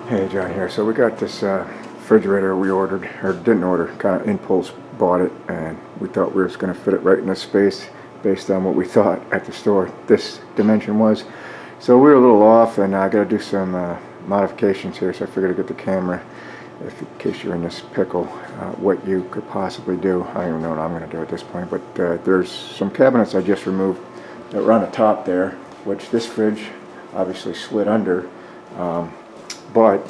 Hey, John here. So we got this refrigerator we ordered, or didn't order, kind of impulse bought it, and we thought we were just going to fit it right in this space based on what we thought at the store this dimension was. So we were a little off, and I got to do some modifications here, so I figured I'd get the camera, if in case you're in this pickle, what you could possibly do. I don't even know what I'm going to do at this point, but there's some cabinets I just removed that were on the top there, which this fridge obviously slid under. But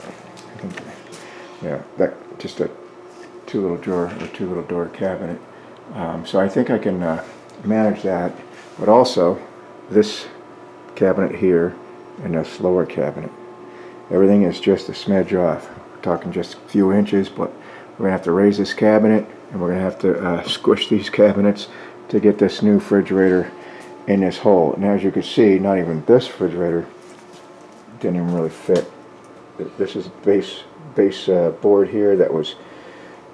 yeah, that just a two little door cabinet. So I think I can manage that. But also this cabinet here and this lower cabinet, everything is just a smidge off. We're talking just a few inches, but we're gonna have to raise this cabinet, and we're gonna have to squish these cabinets to get this new refrigerator in this hole. And as you can see, not even this refrigerator didn't even really fit. This is base board here that was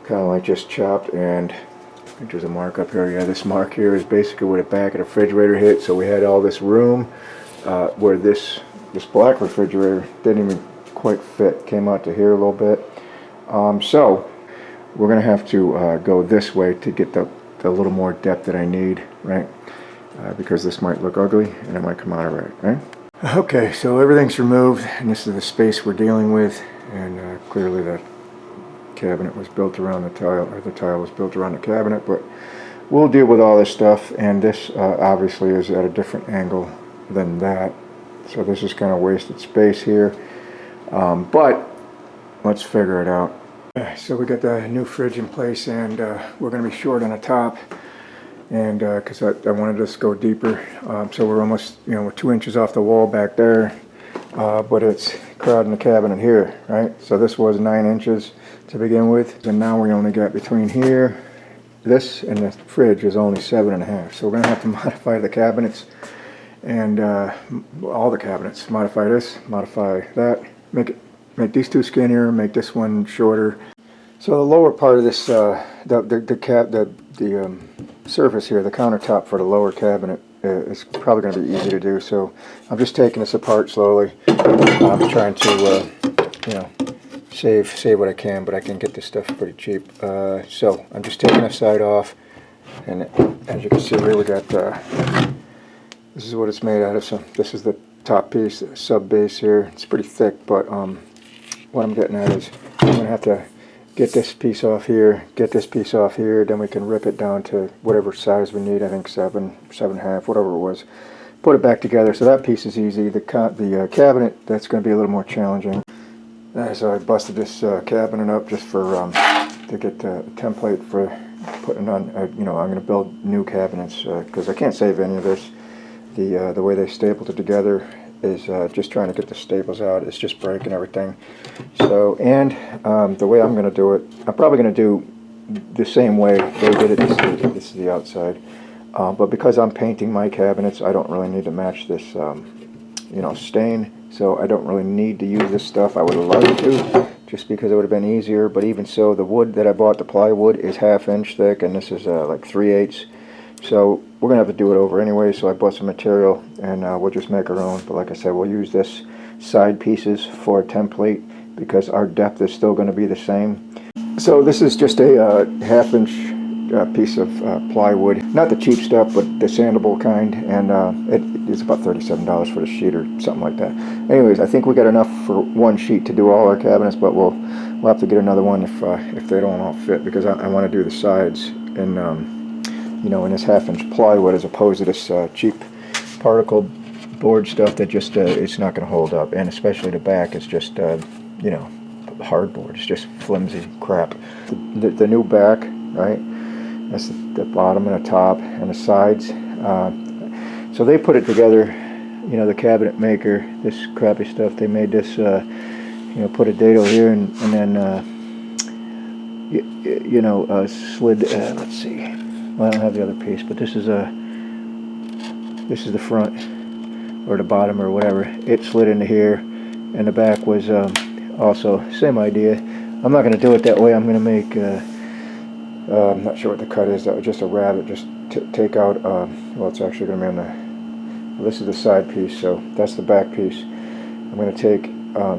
kind of like just chopped, and I think there's a mark up here. Yeah, this mark here is basically where the back of the refrigerator hit. So we had all this room where this black refrigerator didn't even quite fit. Came out to here a little bit. So we're gonna have to go this way to get the little more depth that I need, right? Because this might look ugly and it might come out alright, right? Okay, so everything's removed, and this is the space we're dealing with, and clearly the cabinet was built around the tile, or the tile was built around the cabinet, but we'll deal with all this stuff, and this obviously is at a different angle than that, so this is kind of wasted space here, but let's figure it out. So we got the new fridge in place, and we're going to be short on the top, and because I wanted us to go deeper, so we're almost, we're 2 inches off the wall back there, but it's crowding the cabinet here, right? So this was 9 inches to begin with, and now we only got between here, this and the fridge is only 7.5. So we're gonna have to modify the cabinets, and all the cabinets. Modify this, modify that, make these two skinnier, make this one shorter. So the lower part of this, the surface here, the countertop for the lower cabinet, is probably going to be easy to do. So I'm just taking this apart slowly. I'm trying to, save what I can, but I can get this stuff pretty cheap. So I'm just taking the side off, and as you can see here, we got this is what it's made out of. So this is the top piece, the sub base here. It's pretty thick, but what I'm getting at is I'm going to have to get this piece off here, get this piece off here, then we can rip it down to whatever size we need. I think 7.5, whatever it was. Put it back together. So that piece is easy. The cabinet, that's going to be a little more challenging. So I busted this cabinet up just for to get the template for putting on. I'm going to build new cabinets because I can't save any of this. The way they stapled it together is just trying to get the staples out. It's just breaking everything. So, and the way I'm going to do it, I'm probably going to do the same way they did it. This is the outside. But because I'm painting my cabinets, I don't really need to match this, stain. So I don't really need to use this stuff. I would have loved to, just because it would have been easier. But even so, the wood that I bought, the plywood, is 1/2 inch thick, and this is like 3/8. So we're going to have to do it over anyway, so I bought some material, and we'll just make our own. But like I said, we'll use this side pieces for a template because our depth is still going to be the same. So this is just a 1/2 inch piece of plywood. Not the cheap stuff, but the sandable kind, and it's about $37 for the sheet or something like that. Anyways, I think we got enough for one sheet to do all our cabinets, but we'll have to get another one if they don't all fit, because I want to do the sides in in this 1/2 inch plywood, as opposed to this cheap particle board stuff that just it's not going to hold up, and especially the back is just hardboard. It's just flimsy crap. The new back, right? That's the bottom and the top and the sides. So they put it together. The cabinet maker, this crappy stuff. They made this. Put a dado here and then slid. Let's see. Well, I don't have the other piece, but this is the front or the bottom or whatever. It slid into here, and the back was also same idea. I'm not going to do it that way. I'm going to make I'm not sure what the cut is. That was just a rabbet. Just take out. Well, it's actually going to be on the. Well, this is the side piece, so that's the back piece. I'm going to take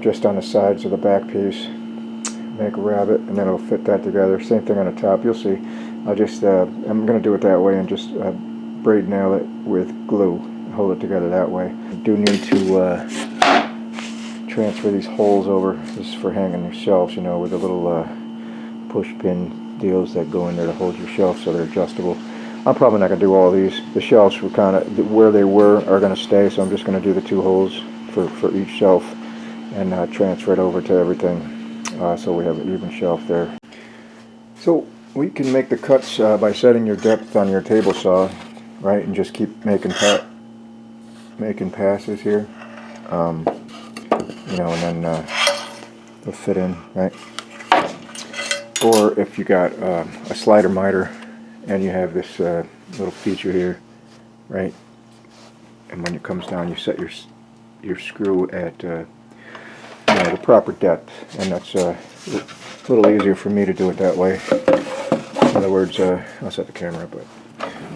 just on the sides of the back piece. Make a rabbet, and then it'll fit that together. Same thing on the top. You'll see. I'll just I'm gonna do it that way and just braid nail it with glue. Hold it together that way. You do need to transfer these holes over. This is for hanging your shelves, you know, with the little push pin deals that go in there to hold your shelf so they're adjustable. I'm probably not going to do all these. The shelves were kind of where they were are going to stay, so I'm just going to do the 2 holes for each shelf and transfer it over to everything so we have an even shelf there. So we can make the cuts by setting your depth on your table saw, right, and just keep making passes here, you know, and then they'll fit in, right? Or if you got a slider miter and you have this little feature here, right, and when it comes down you set your screw at you know, the proper depth, and that's a little easier for me to do it that way. In other words, I'll set the camera up, but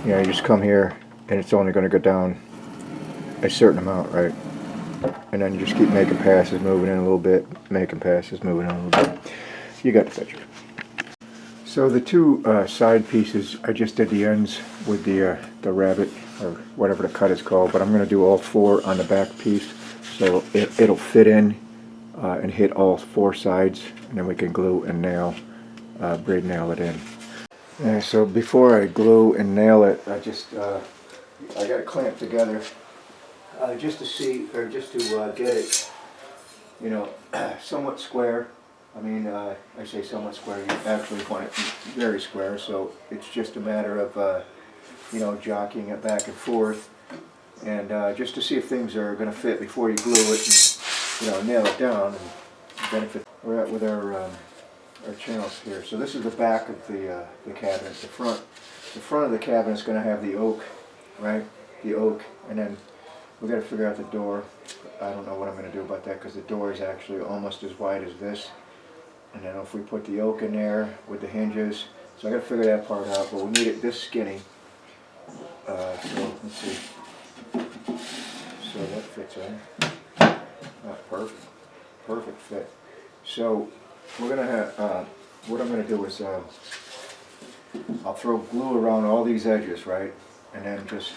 you know, you just come here and it's only going to go down a certain amount, right? And then you just keep making passes, moving in a little bit, making passes, moving in a little bit. You got the picture. So the 2 side pieces, I just did the ends with the rabbet, or whatever the cut is called, but I'm going to do all 4 on the back piece, so it'll fit in and hit all 4 sides, and then we can glue and nail, braid nail it in. And so before I glue and nail it, I got it clamped together just to see, or just to get it, you know, somewhat square. I mean, I say somewhat square, you actually want it very square, so it's just a matter of, you know, jockeying it back and forth, and just to see if things are going to fit before you glue it and, you know, nail it down and benefit. We're at with our channels here. So this is the back of the cabinet. The front of the cabinet is going to have the oak, right? The oak, and then we got to figure out the door. I don't know what I'm going to do about that because the door is actually almost as wide as this. And then if we put the oak in there with the hinges, so I got to figure that part out. But we need it this skinny. So let's see. So that fits in. Perfect. Perfect fit. So we're gonna have. What I'm gonna do is I'll throw glue around all these edges, right? And then just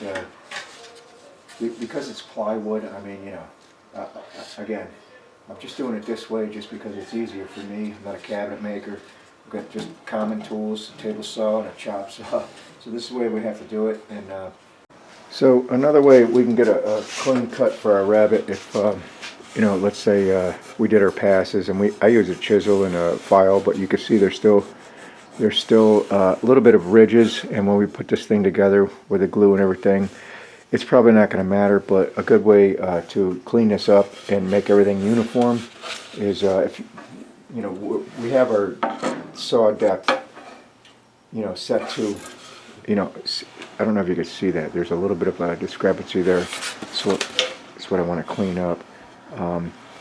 because it's plywood. I mean, you know, again. I'm just doing it this way just because it's easier for me. I'm not a cabinet maker. I've got just common tools, a table saw and a chop saw. So this is the way we have to do it. And so another way we can get a clean cut for our rabbet, if you know, let's say we did our passes and I use a chisel and a file, but you can see there's still a little bit of ridges, and when we put this thing together with the glue and everything, it's probably not going to matter, but a good way to clean this up and make everything uniform is if you know, we have our saw depth, you know, set to, you know, I don't know if you can see that. There's a little bit of a discrepancy there. So that's what I want to clean up.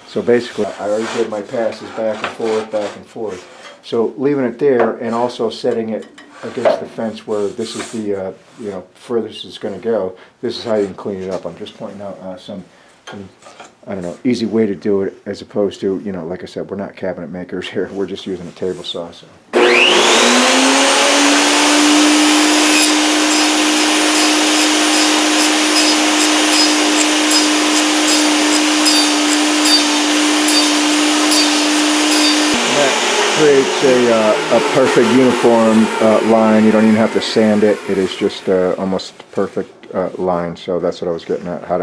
So basically, I already did my passes back and forth, back and forth. So leaving it there and also setting it against the fence where this is the you know, furthest it's going to go. This is how you can clean it up. I'm just pointing out some I don't know, easy way to do it, as opposed to, you know, like I said, we're not cabinet makers here. We're just using a table saw. So. Creates a perfect uniform line. You don't even have to sand it. It is just almost perfect line. So that's what I was getting at, how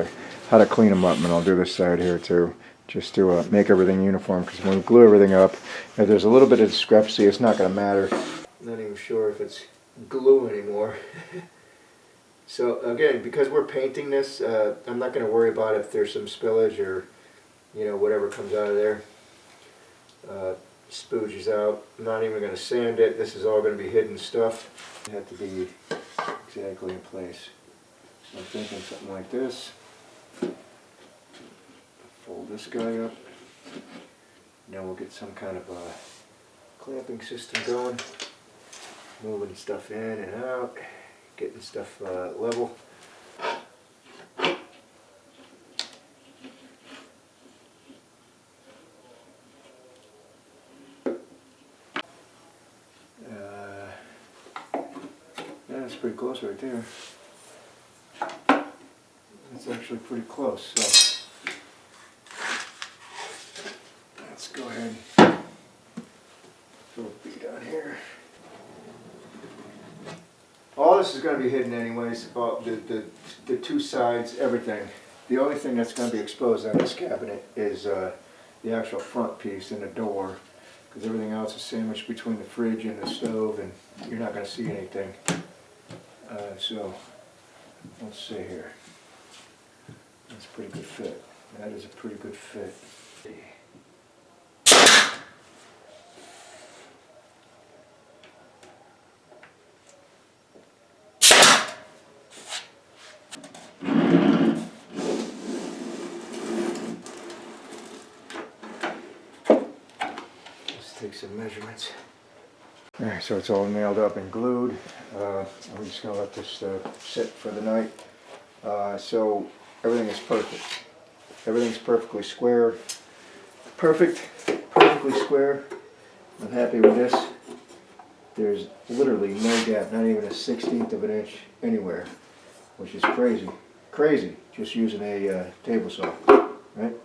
to clean them up. And I'll do this side here too, just to make everything uniform, because when we glue everything up, if there's a little bit of discrepancy, it's not going to matter. I'm not even sure if it's glue anymore. So again, because we're painting this, I'm not going to worry about if there's some spillage or, you know, whatever comes out of there. Spooges out. I'm not even going to sand it. This is all going to be hidden stuff. It had to be exactly in place. So I'm thinking something like this. Fold this guy up. Now we'll get some kind of a clamping system going. Moving stuff in and out. Getting stuff level. That's pretty close right there. That's actually pretty close, so let's go ahead and throw a bead on here. All this is going to be hidden anyways, the two sides, everything. The only thing that's going to be exposed on this cabinet is the actual front piece and the door, because everything else is sandwiched between the fridge and the stove, and you're not going to see anything. So, let's see here. That's a pretty good fit. That is a pretty good fit. Take some measurements. Alright, so it's all nailed up and glued. I'm just going to let this sit for the night. So everything is perfect. Everything's perfectly square. Perfectly square. I'm happy with this. There's literally no gap, not even a 1/16 of an inch anywhere, which is crazy. Crazy, just using a table saw, right?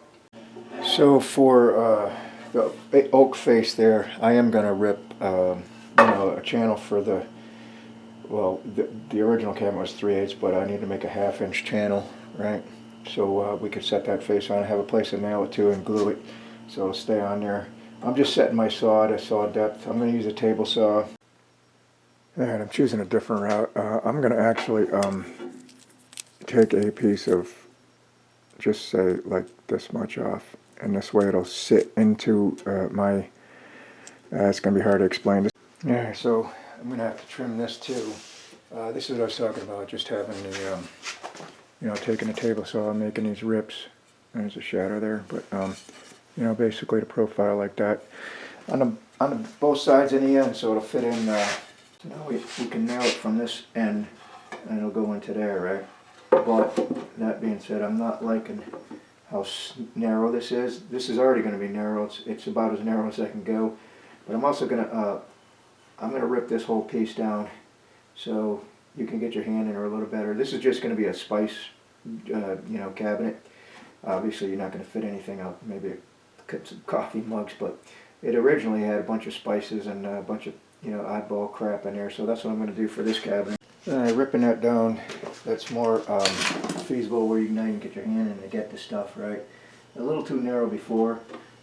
So for the oak face there, I am going to rip a channel for the, well, the original cabinet was 3/8, but I need to make a 1/2 inch channel, right? So we could set that face on, have a place to nail it to and glue it so it'll stay on there. I'm just setting my saw to saw depth. I'm going to use a table saw. And I'm choosing a different route. I'm going to actually take a piece of, just say like this much off, and this way it'll sit into my, it's going to be hard to explain this. Yeah, so I'm going to have to trim this too. This is what I was talking about, just having the, taking a table saw and making these rips. There's a shadow there, but basically the profile like that on the both sides in the end, so it'll fit in. So now we can nail it from this end, and it'll go into there, right? But that being said, I'm not liking how narrow this is. This is already going to be narrow. It's about as narrow as I can go. But I'm also going to I'm going to rip this whole piece down so you can get your hand in there a little better. This is just going to be a spice, cabinet. Obviously, you're not going to fit anything up. Maybe some coffee mugs, but it originally had a bunch of spices and a bunch of oddball crap in there. So that's what I'm going to do for this cabinet. Ripping that down, that's more feasible where now you can get your hand in to get the stuff right. A little too narrow before,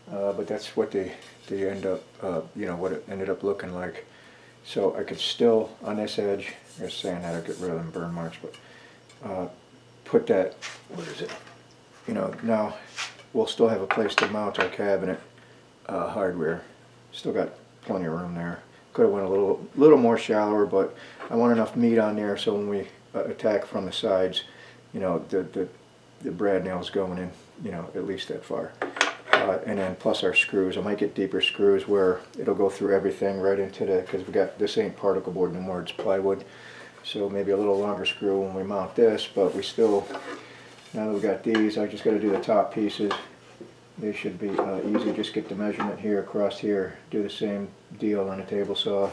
but that's what they end up, what it ended up looking like. So I could still, on this edge, I was saying that I get rid of them burn marks, but put that, what is it? Now we'll still have a place to mount our cabinet hardware. Still got plenty of room there. Could have went a little more shallower, but I want enough meat on there so when we attack from the sides, the brad nail's going in, at least that far. And then plus our screws. I might get deeper screws where it'll go through everything right into because this ain't particle board no more, it's plywood. So maybe a little longer screw when we mount this, but we still, now that we got these, I just got to do the top pieces. They should be easy. Just get the measurement here across here, do the same deal on a table saw,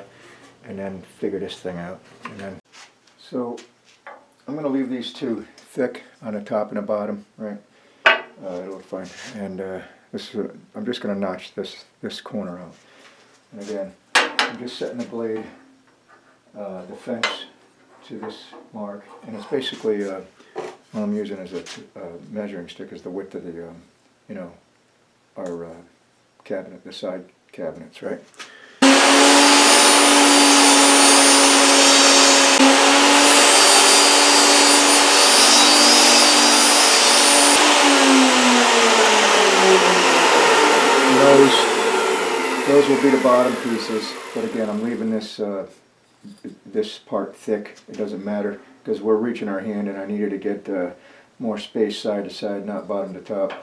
and then figure this thing out. So I'm going to leave these two thick on the top and the bottom, right? It'll look fine. And I'm just going to notch this corner out. And again, I'm just setting the blade, the fence to this mark, and it's basically what I'm using as a measuring stick is the width of the our cabinet, the side cabinets, right? Those will be the bottom pieces, but again, I'm leaving this part thick. It doesn't matter because we're reaching our hand, and I needed to get more space side to side, not bottom to top.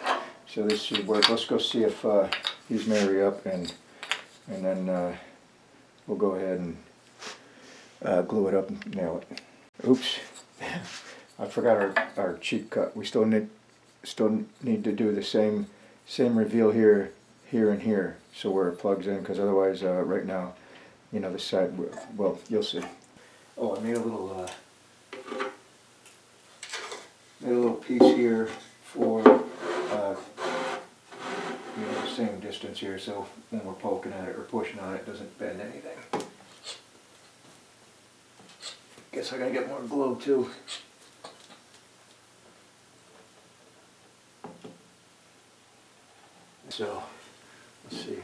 So this should work. Let's go see if these marry up, and then we'll go ahead and glue it up and nail it. Oops, I forgot our cheek cut. We still need to do the same reveal here, and here, so where it plugs in. Because otherwise, right now, the side. Well, you'll see. Oh, I made a little piece here for the same distance here, so when we're poking at it or pushing on it, it doesn't bend anything. Guess I gotta get more glue too. So, let's see.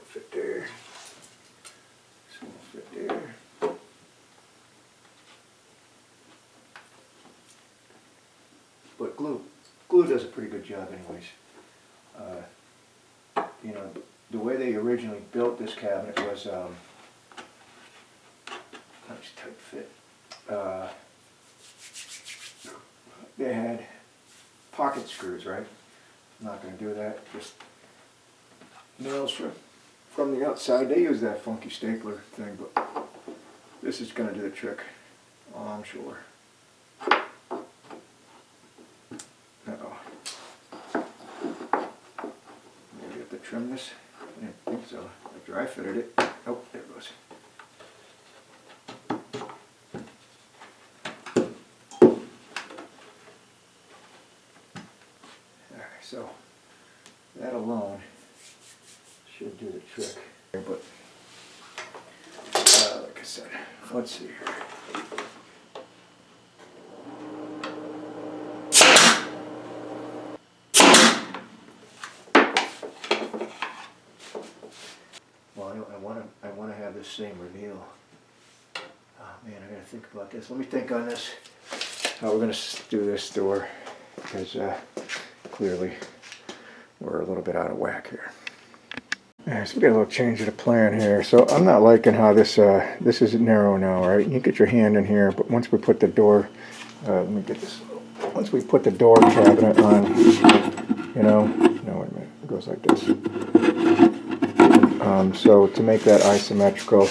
Fit there. This one will fit there. But glue does a pretty good job anyways. You know, the way they originally built this cabinet was nice tight fit. They had pocket screws, right? I'm not going to do that. Just nails from the outside. They use that funky stapler thing, but this is going to do the trick, I'm sure. Uh-oh. Maybe I have to trim this. I didn't think so. After I fitted it. Oh, there it goes. Alright, so that alone should do the trick. But like I said, let's see here. Well, I want to have this same reveal. Oh man, I gotta think about this. Let me think on this. How we're gonna do this door, because clearly we're a little bit out of whack here. Alright, so we got a little change of the plan here. So I'm not liking how this is narrow now, right? You get your hand in here, but once we put the door, let me get this. Once we put the door cabinet on, you know, no, wait a minute, it goes like this. So to make that isometrical,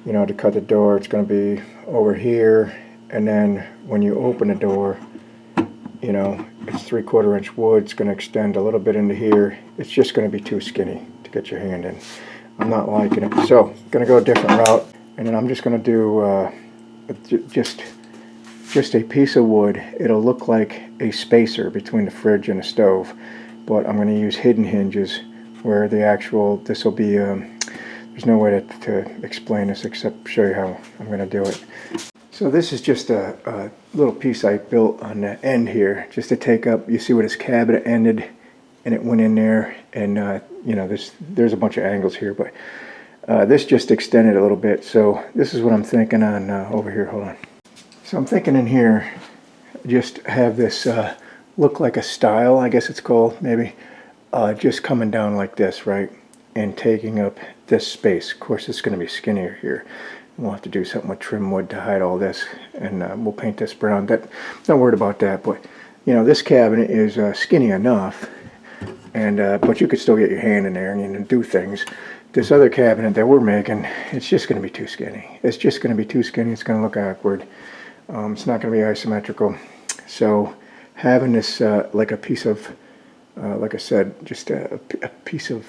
you know, to cut the door, it's going to be over here, and then when you open the door, you know, it's 3/4 inch wood. It's going to extend a little bit into here. It's just going to be too skinny to get your hand in. I'm not liking it, so I'm going to go a different route, and then I'm just going to do just a piece of wood. It'll look like a spacer between the fridge and the stove, but I'm going to use hidden hinges where the actual, this will be, there's no way to explain this except show you how I'm going to do it. So this is just a little piece I built on the end here, just to take up, you see where this cabinet ended, and it went in there, and you know, there's a bunch of angles here, but this just extended a little bit. So this is what I'm thinking on over here, hold on. So I'm thinking in here, just have this look like a stile, I guess it's called, maybe. Just coming down like this, right, and taking up this space. Of course, it's going to be skinnier here. We'll have to do something with trim wood to hide all this, and we'll paint this brown. Not worried about that, but you know, this cabinet is skinny enough, and but you could still get your hand in there and, you know, do things. This other cabinet that we're making, it's just going to be too skinny. It's just going to be too skinny. It's going to look awkward. It's not going to be isometrical. So having this like a piece of like I said, just a piece of,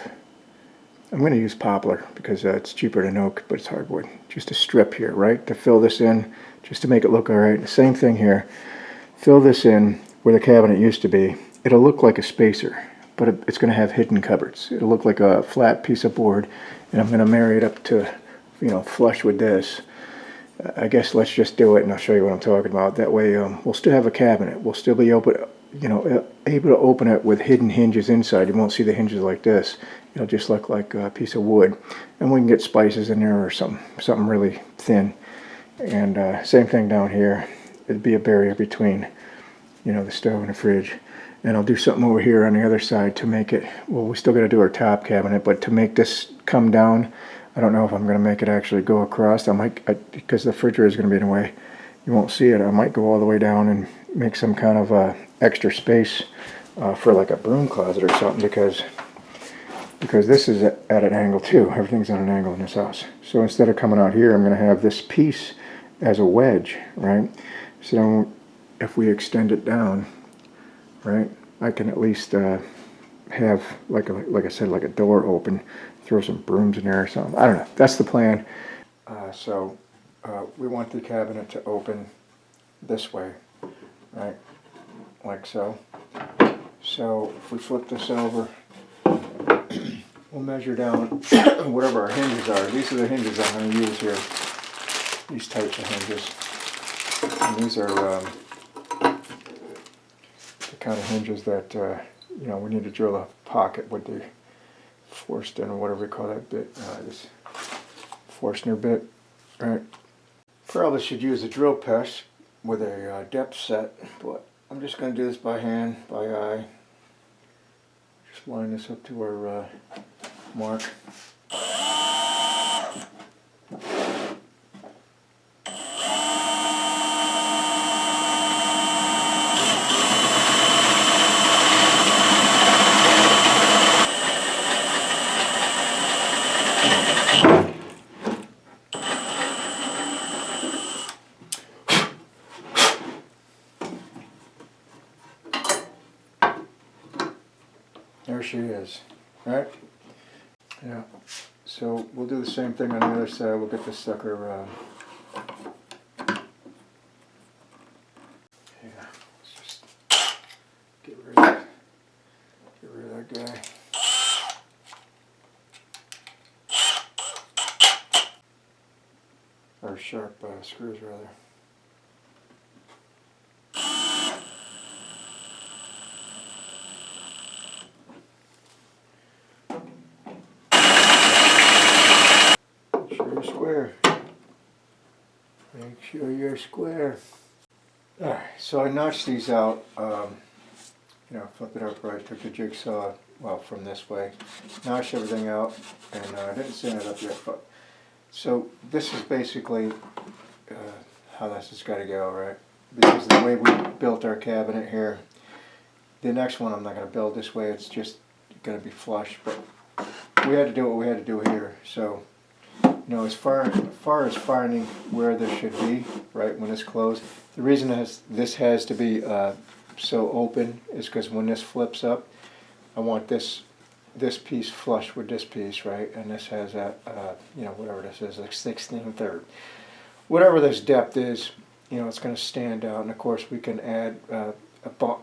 I'm going to use poplar because it's cheaper than oak, but it's hardwood. Just a strip here, right, to fill this in, just to make it look all right. The same thing here. Fill this in where the cabinet used to be. It'll look like a spacer, but it's going to have hidden cupboards. It'll look like a flat piece of board, and I'm going to marry it up to, you know, flush with this. I guess let's just do it, and I'll show you what I'm talking about. That way, we'll still have a cabinet. We'll still be able to, you know, able to open it with hidden hinges inside. You won't see the hinges like this. It'll just look like a piece of wood, and we can get spices in there or something really thin. And same thing down here. It'd be a barrier between, you know, the stove and the fridge. And I'll do something over here on the other side to make it. Well, we still got to do our top cabinet, but to make this come down, I don't know if I'm going to make it actually go across. I might, because the refrigerator is going to be in the way. You won't see it. I might go all the way down and make some kind of extra space for like a broom closet or something, because this is at an angle too. Everything's at an angle in this house. So instead of coming out here, I'm going to have this piece as a wedge, right? So if we extend it down, right, I can at least have, like I said, like a door open throw some brooms in there or something. I don't know. That's the plan. So we want the cabinet to open this way, right? Like so. So if we flip this over, we'll measure down whatever our hinges are. These are the hinges I'm going to use here. These types of hinges. And these are the kind of hinges that, you know, we need to drill a pocket with the Forstner, or whatever we call that bit. This Forstner bit, right? Probably should use a drill press with a depth set, but I'm just going to do this by hand, by eye. Just line this up to our mark. There she is, right? Yeah. So we'll do the same thing on the other side. We'll get this sucker. Yeah. Let's just get rid of that guy. Or sharp screws, rather. Square. Make sure you're square. Alright, so I notched these out, you know, flip it upright, took the jigsaw, well, from this way, notched everything out, and I didn't sand it up yet, but, so this is basically how this has got to go, right? Because the way we built our cabinet here, the next one I'm not going to build this way, it's just going to be flush, but we had to do what we had to do here, so you know, as far as finding where this should be, right, when it's closed, the reason this has to be so open is because when this flips up, I want this piece flush with this piece, right, and this has that, you know, whatever this is, like 1/16. Whatever this depth is, you know, it's going to stand out, and of course we can add a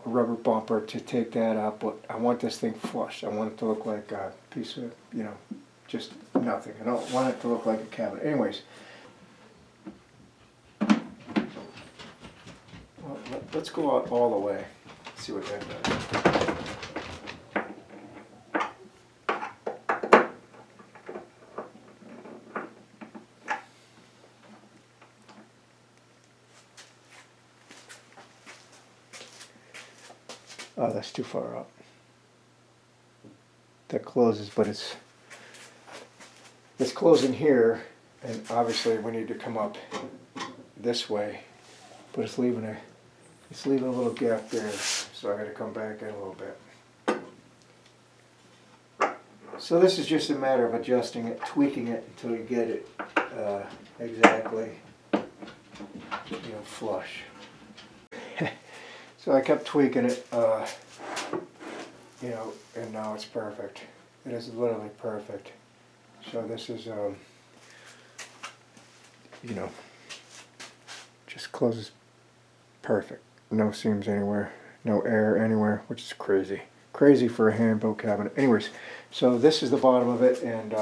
rubber bumper to take that up, but I want this thing flush. I want it to look like a piece of, you know, just nothing. I don't want it to look like a cabinet. Anyways, well, let's go out all the way. See what that does. Oh, that's too far up. That closes, but it's closing here, and obviously we need to come up this way, but it's leaving a little gap there, so I got to come back in a little bit. So this is just a matter of adjusting it, tweaking it until you get it exactly, you know, flush. So I kept tweaking it, you know, and now it's perfect. It is literally perfect. So this is, you know, just closes perfect. No seams anywhere, no air anywhere, which is crazy. Crazy for a hand-built cabinet. Anyways, so this is the bottom of it, and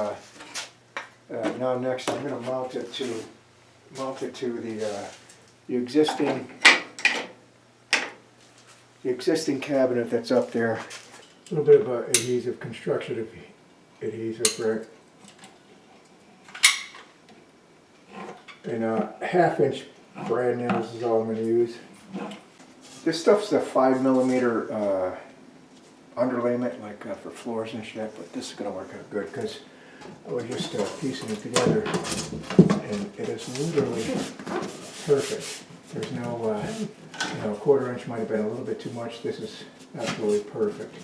now next I'm going to mount it to the existing cabinet that's up there. A little bit of adhesive, construction adhesive, right? And 1/2-inch brad nails is all I'm going to use. This stuff's a 5mm underlayment, like for floors and shit, but this is going to work out good because I was just piecing it together, and it is literally perfect. There's no, you know, 1/4 inch might have been a little bit too much. This is absolutely perfect.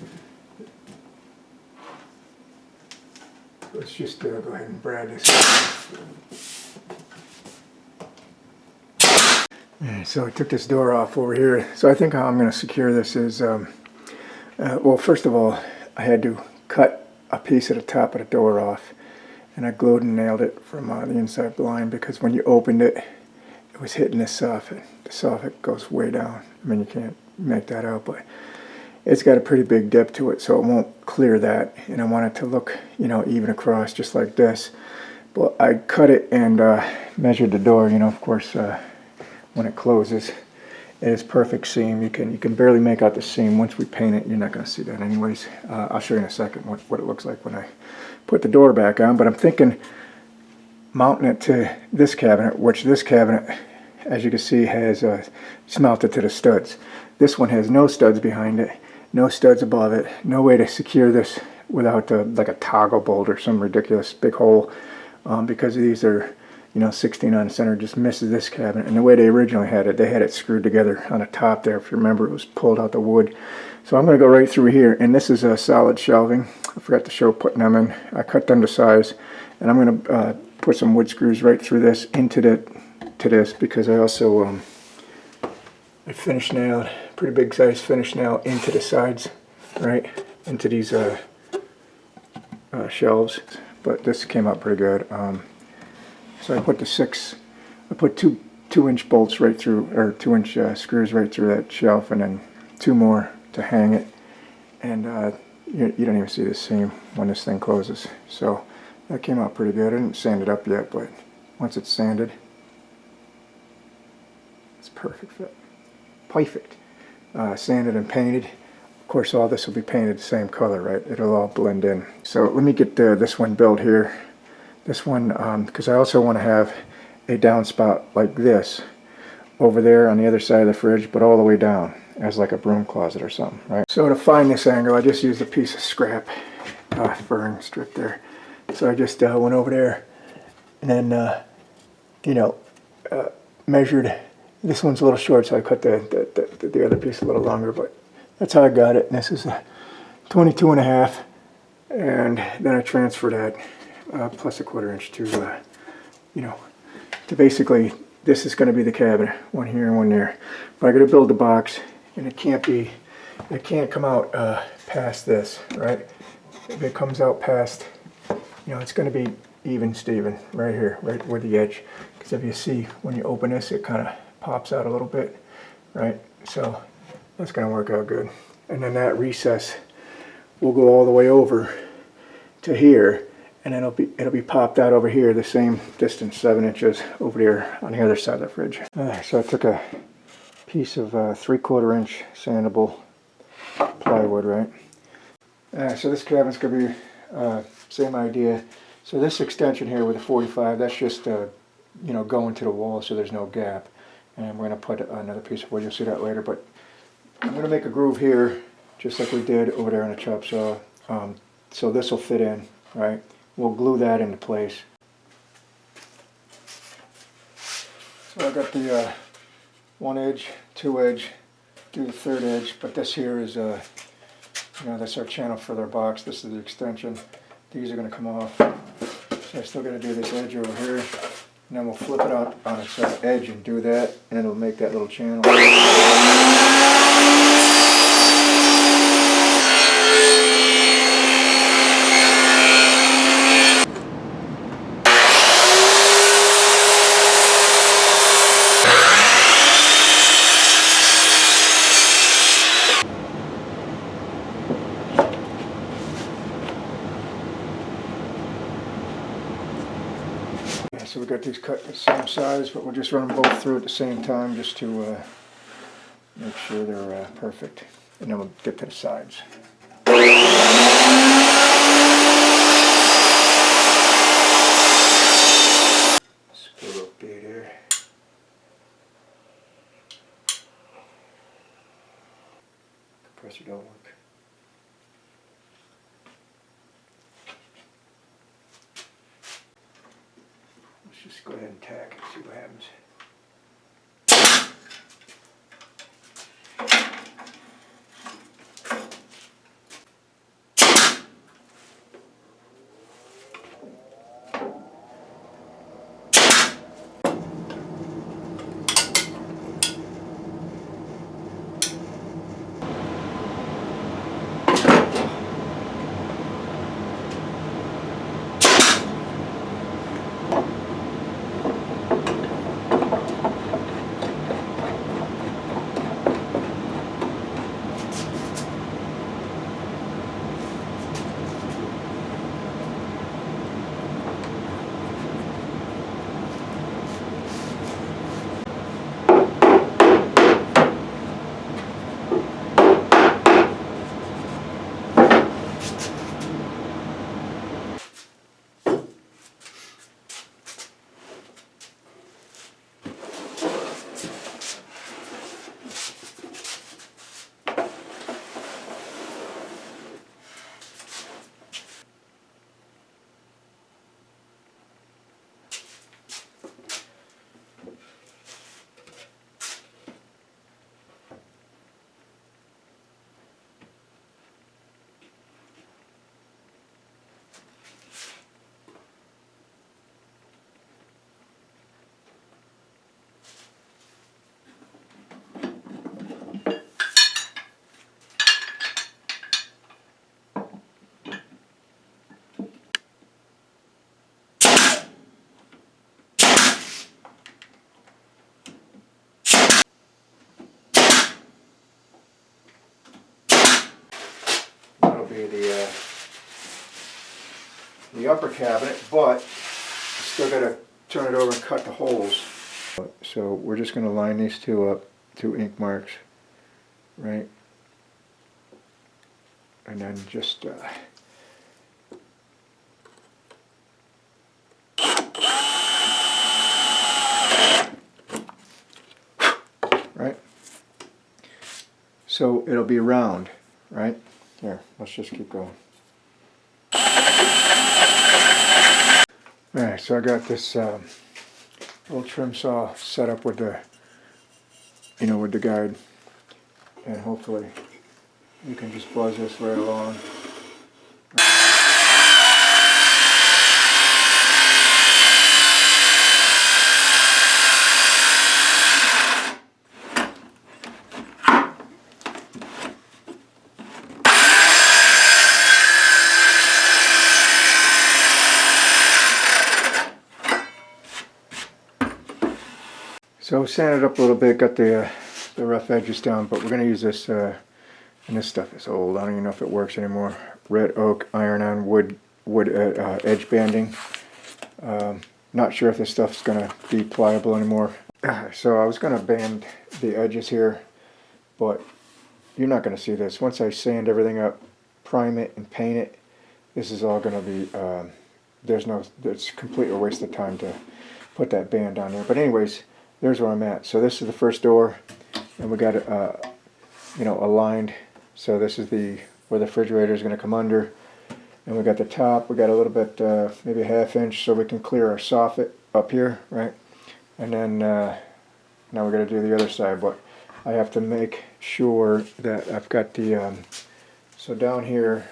Let's just go ahead and brad this. So I took this door off over here. So I think how I'm going to secure this is, well, first of all, I had to cut a piece of the top of the door off, and I glued and nailed it from the inside blind, because when you opened it, it was hitting the soffit. The soffit goes way down. I mean, you can't make that out, but it's got a pretty big dip to it, so it won't clear that. And I want it to look, you know, even across, just like this. But I cut it and measured the door. You know, of course, when it closes, it is perfect seam. You can barely make out the seam. Once we paint it, you're not going to see that anyways. I'll show you in a second what it looks like when I put the door back on. But I'm thinking mounting it to this cabinet, which this cabinet, as you can see, has it's mounted to the studs. This one has no studs behind it, no studs above it, no way to secure this without like a toggle bolt or some ridiculous big hole, because these are, you know, 16 on the center, just misses this cabinet. And the way they originally had it, they had it screwed together on the top there. If you remember, it was pulled out the wood. So I'm going to go right through here, and this is a solid shelving. I forgot to show putting them in. I cut them to size, and I'm going to put some wood screws right through this into this, because I also I finish nailed, pretty big size finish nail into the sides, right, into these shelves. But this came out pretty good. So I put two inch bolts right through, or 2-inch screws right through that shelf, and then 2 more to hang it. And you don't even see the seam when this thing closes. So that came out pretty good. I didn't sand it up yet, but once it's sanded, it's perfect fit. Perfect. Sanded and painted. Of course, all this will be painted the same color, right? It'll all blend in. So let me get this one built here. This one, because I also want to have a downspout like this over there on the other side of the fridge, but all the way down as like a broom closet or something, right? So to find this angle, I just used a piece of scrap fern strip there. So I just went over there and then, you know, measured. This one's a little short, so I cut the other piece a little longer, but that's how I got it. And this is a 22.5, and then I transferred that plus a 1/4 inch to, you know, to basically, this is going to be the cabinet, one here and one there. But I got to build the box, and it can't come out past this, right? If it comes out past, you know, it's going to be even Steven right here, right where the edge. Because if you see, when you open this, it kind of pops out a little bit, right? So that's going to work out good. And then that recess will go all the way over to here, and then it'll be popped out over here, the same distance, 7 inches over there on the other side of the fridge. So I took a piece of 3/4 inch sandable plywood, right? So this cabinet's going to be same idea. So this extension here with a 45, that's just you know, going to the wall so there's no gap. And we're going to put another piece of wood, you'll see that later. But I'm going to make a groove here, just like we did over there on the chop saw. So this will fit in, right? We'll glue that into place. So I got the 1 edge, 2 edge, do the 3rd edge, but this here is, you know, that's our channel for their box. This is the extension. These are going to come off. So I still got to do this edge over here. And then we'll flip it out on its edge and do that, and it'll make that little channel. So we got these cut the same size, but we'll just run them both through at the same time just to make sure they're perfect. And then we'll get to the sides. Screw up gate here. Compressor don't work. Let's just go ahead and tack and see what happens. be the upper cabinet, but still got to turn it over and cut the holes. So we're just going to line these two up, two ink marks, right? And then just right? So it'll be round, right? Here, let's just keep going. Alright, so I got this little trim saw set up with the, with the guide, and hopefully you can just buzz this right along. So sand it up a little bit, got the rough edges down, but we're going to use this, and this stuff is old, I don't even know if it works anymore. Red oak iron-on wood edge banding. Not sure if this stuff's going to be pliable anymore. So I was going to band the edges here, but you're not going to see this. Once I sand everything up, prime it, and paint it, this is all going to be, it's completely a waste of time to put that band on there. But anyways, there's where I'm at. So this is the first door, and we got it, aligned. So this is where the refrigerator is going to come under, and we got the top. We got a little bit, maybe a ½ inch, so we can clear our soffit up here, right? And then now we're going to do the other side, but I have to make sure that I've got the so down here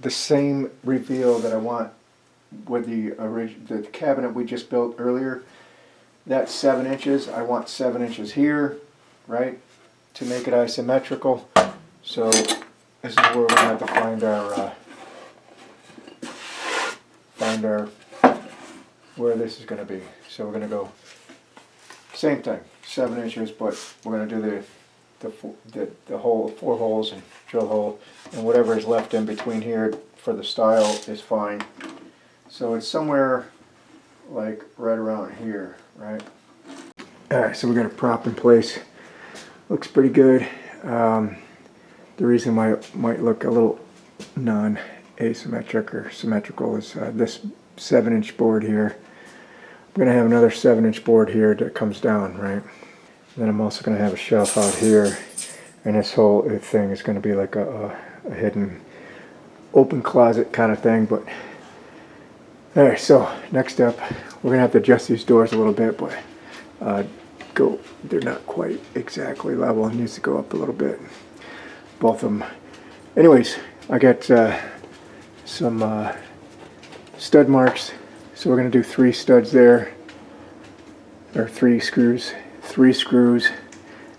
the same reveal that I want with the cabinet we just built earlier. That's 7 inches. I want 7 inches here, right, to make it isometrical. So this is where we're going to have to find our where this is going to be. So we're going to go same thing, 7 inches, but we're going to do the hole, 4 holes and drill hole, and whatever is left in between here for the style is fine. So it's somewhere like right around here, right? Alright, so we got a prop in place. Looks pretty good. The reason why it might look a little non-asymmetric or symmetrical is this 7-inch board here. I'm going to have another 7-inch board here that comes down, right? Then I'm also going to have a shelf out here, and this whole thing is going to be like a hidden open closet kind of thing. But alright, so next up, we're going to have to adjust these doors a little bit, but they're not quite exactly level. It needs to go up a little bit, both of them. Anyways, I got some stud marks, so we're going to do 3 studs there, or 3 screws,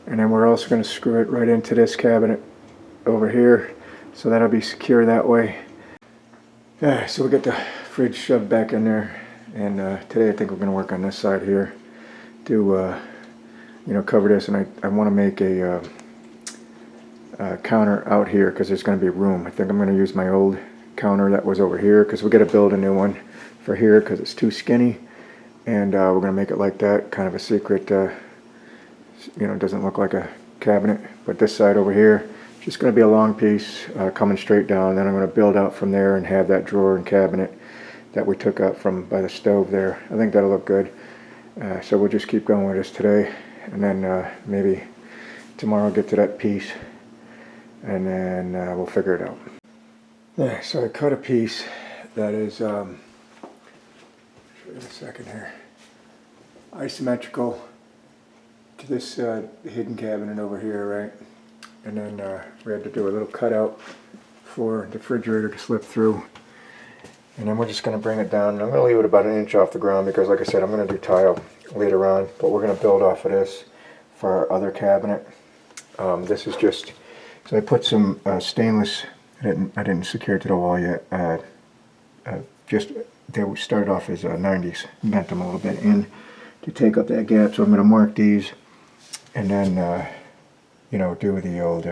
and then we're also going to screw it right into this cabinet over here, so that'll be secure that way. Yeah, so we got the fridge shoved back in there, and today I think we're going to work on this side here, do cover this, and I want to make a counter out here because there's going to be room. I think I'm going to use my old counter that was over here, because we got to build a new one for here because it's too skinny, and we're going to make it like that, kind of a secret, it doesn't look like a cabinet. But this side over here, just going to be a long piece coming straight down. Then I'm going to build out from there and have that drawer and cabinet that we took out from by the stove there. I think that'll look good. So we'll just keep going with this today, and then maybe tomorrow get to that piece, and then we'll figure it out. Yeah, so I cut a piece that is, show you in a second here, isometrical to this hidden cabinet over here, right? And then we had to do a little cutout for the refrigerator to slip through. And then we're just going to bring it down. And I'm going to leave it about 1 inch off the ground because, like I said, I'm going to do tile later on. But we're going to build off of this for our other cabinet. This is just, so I put some stainless, I didn't secure it to the wall yet. Just, they started off as 90s. Bent them a little bit in to take up that gap. So I'm going to mark these, and then, do the old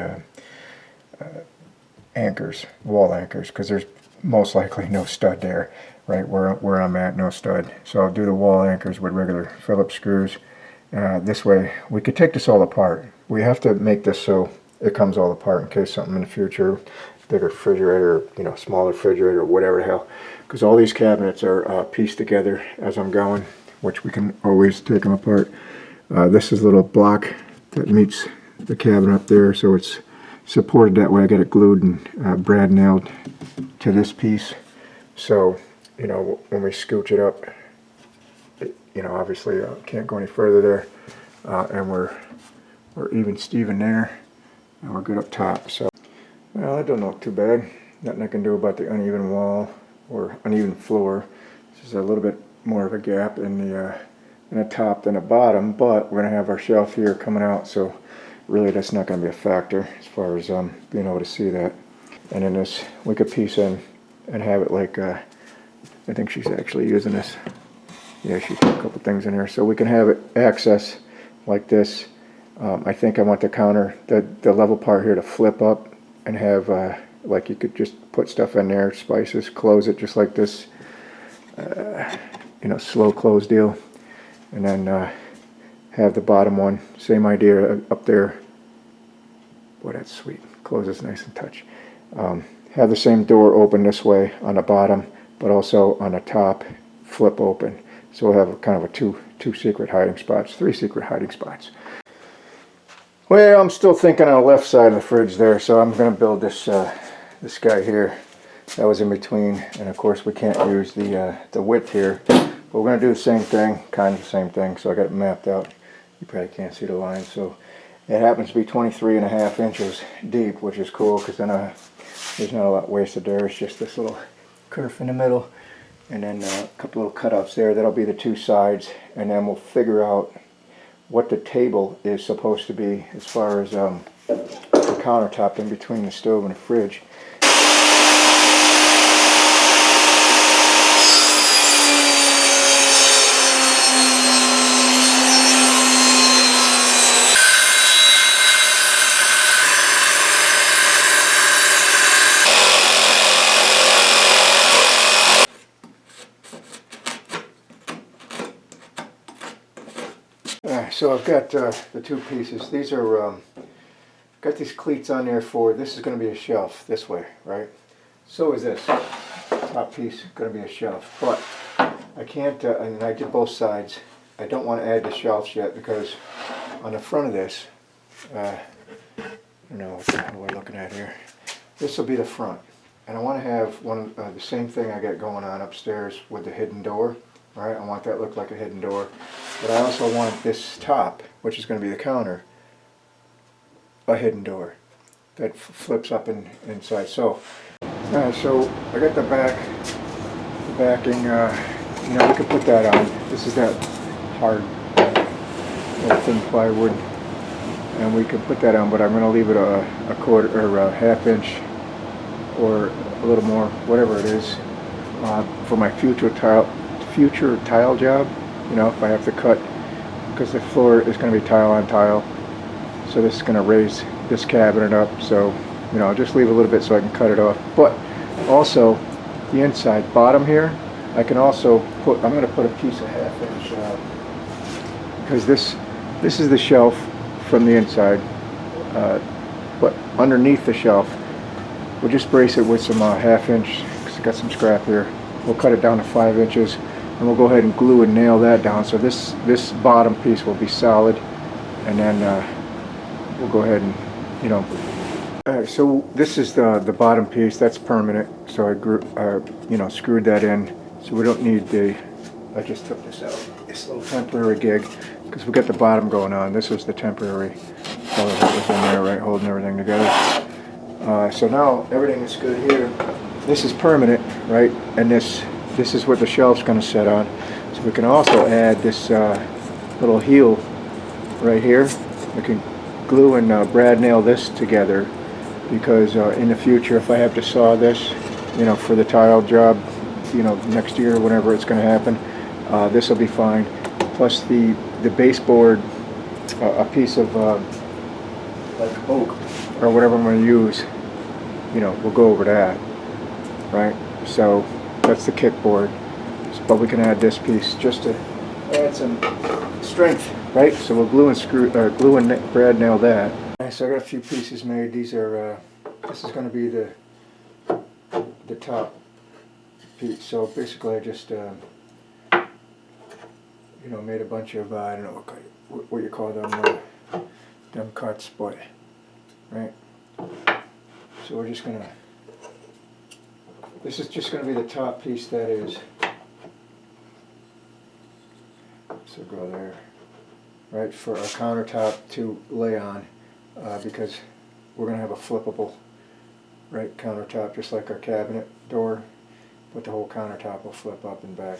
anchors, wall anchors, because there's most likely no stud there, right where I'm at, no stud. So I'll do the wall anchors with regular Phillips screws. This way we could take this all apart. We have to make this so it comes all apart in case something in the future, bigger refrigerator, you know, smaller refrigerator, whatever the hell, because all these cabinets are pieced together as I'm going, which we can always take them apart. This is a little block that meets the cabinet up there, so it's supported that way. I got it glued and brad nailed to this piece, so you know when we scooch it up, you know, obviously can't go any further there, and we're even Steven there, and we're good up top. So well, that don't look too bad. Nothing I can do about the uneven wall or uneven floor. This is a little bit more of a gap in the top than the bottom, but we're gonna have our shelf here coming out, so really that's not gonna be a factor as far as being able to see that. And in this, we could piece in and have it like I think she's actually using this. Yeah, she put a couple things in here, so we can have it access like this. I think I want the counter, the level part here, to flip up and have like you could just put stuff in there, spices, close it just like this, you know, slow close deal, and then have the bottom one, same idea up there. Boy, that's sweet. Closes nice and touch. Have the same door open this way on the bottom, but also on the top, flip open. So we'll have kind of a two secret hiding spots, 3 secret hiding spots. Well, I'm still thinking on the left side of the fridge there, so I'm going to build this this guy here. That was in between, and of course we can't use the width here, but we're going to do the same thing, kind of the same thing. So I got it mapped out. You probably can't see the line, so it happens to be 23.5 inches deep, which is cool because then there's not a lot wasted there. It's just this little curve in the middle, and then a couple little cutouts there. That'll be the 2 sides, and then we'll figure out what the table is supposed to be as far as the countertop in between the stove and the fridge. So I've got the 2 pieces. These are got these cleats on there for, this is going to be a shelf this way, right? So is this top piece going to be a shelf, but I can't, and I did both sides. I don't want to add the shelves yet because on the front of this, I don't know what the hell we're looking at here. This will be the front, and I want to have one the same thing I got going on upstairs with the hidden door. Right, I want that to look like a hidden door, but I also want this top, which is going to be the counter, a hidden door that flips up inside. So, so I got the backing. You know, we could put that on. This is that hard, thin plywood, and we can put that on. But I'm going to leave it a quarter or a half inch, or a little more, whatever it is, for my future tile job. You know, if I have to cut, because the floor is going to be tile on tile, so this is going to raise this cabinet up, so you know, I'll just leave a little bit so I can cut it off. But also the inside bottom here, I can also put, I'm going to put a piece of 1/2 inch, because this is the shelf from the inside, but underneath the shelf we'll just brace it with some 1/2 inch, because I got some scrap here. We'll cut it down to 5 inches, and we'll go ahead and glue and nail that down. So this bottom piece will be solid, and then we'll go ahead and, you know. Alright, so this is the bottom piece. That's permanent. So I you know, screwed that in. So we don't need the. I just took this out. This little temporary gig, because we got the bottom going on. This was the temporary color that was in there, right, holding everything together. So now everything is good here. This is permanent, right? And this is what the shelf's going to sit on. So we can also add this little heel right here. We can glue and brad nail this together, because in the future, if I have to saw this, you know, for the tile job, you know, next year, whenever it's going to happen, this will be fine. Plus the baseboard, a piece of like oak or whatever I'm going to use, you know, we'll go over that, right? So that's the kickboard. But we can add this piece just to add some strength, right? So we'll glue and brad nail that. Right, so I got a few pieces made. These are, this is going to be the top piece. So basically I just, you know, made a bunch of, I don't know what you call them cuts, but, right? So we're just going to, this is just going to be the top piece that is. So go there, right, for our countertop to lay on, because we're going to have a flippable, right, countertop, just like our cabinet door, but the whole countertop will flip up and back.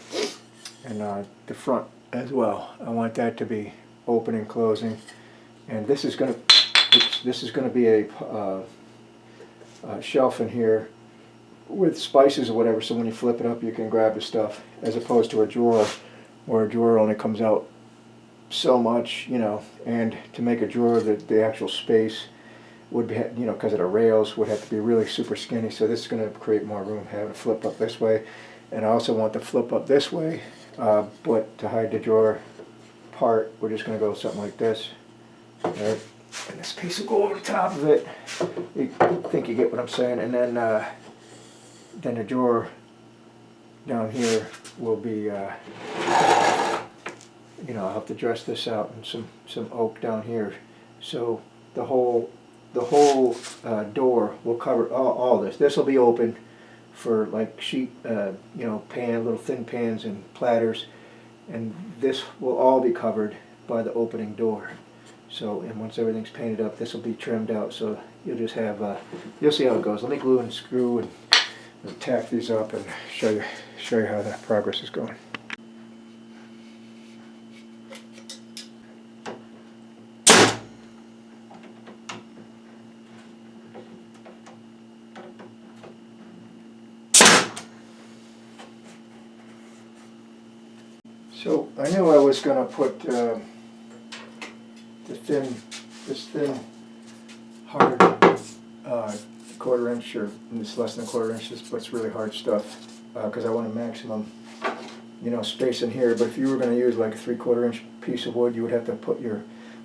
And the front as well, I want that to be open and closing. And this is going to be a shelf in here with spices or whatever, so when you flip it up you can grab the stuff, as opposed to a drawer, where a drawer only comes out so much, you know, and to make a drawer, the actual space would be, you know, because of the rails, would have to be really super skinny. So this is going to create more room, having it flip up this way. And I also want to flip up this way, but to hide the drawer part, we're just going to go something like this. Right? And this piece will go over the top of it. You think you get what I'm saying. And then the drawer down here will be, you know, I'll have to dress this out and some oak down here. So the whole door will cover all this. This will be open for like sheet, you know, little thin pans and platters, and this will all be covered by the opening door. So, and once everything's painted up, this will be trimmed out. So you'll just have, you'll see how it goes. Let me glue and screw and tack these up and show you how the progress is going. So I knew I was going to put this thin, hard 1/4 inch, or it's less than 1/4 inch, but it's really hard stuff, because I want a maximum, you know, space in here. But if you were going to use like a 3/4 inch piece of wood, you would have to put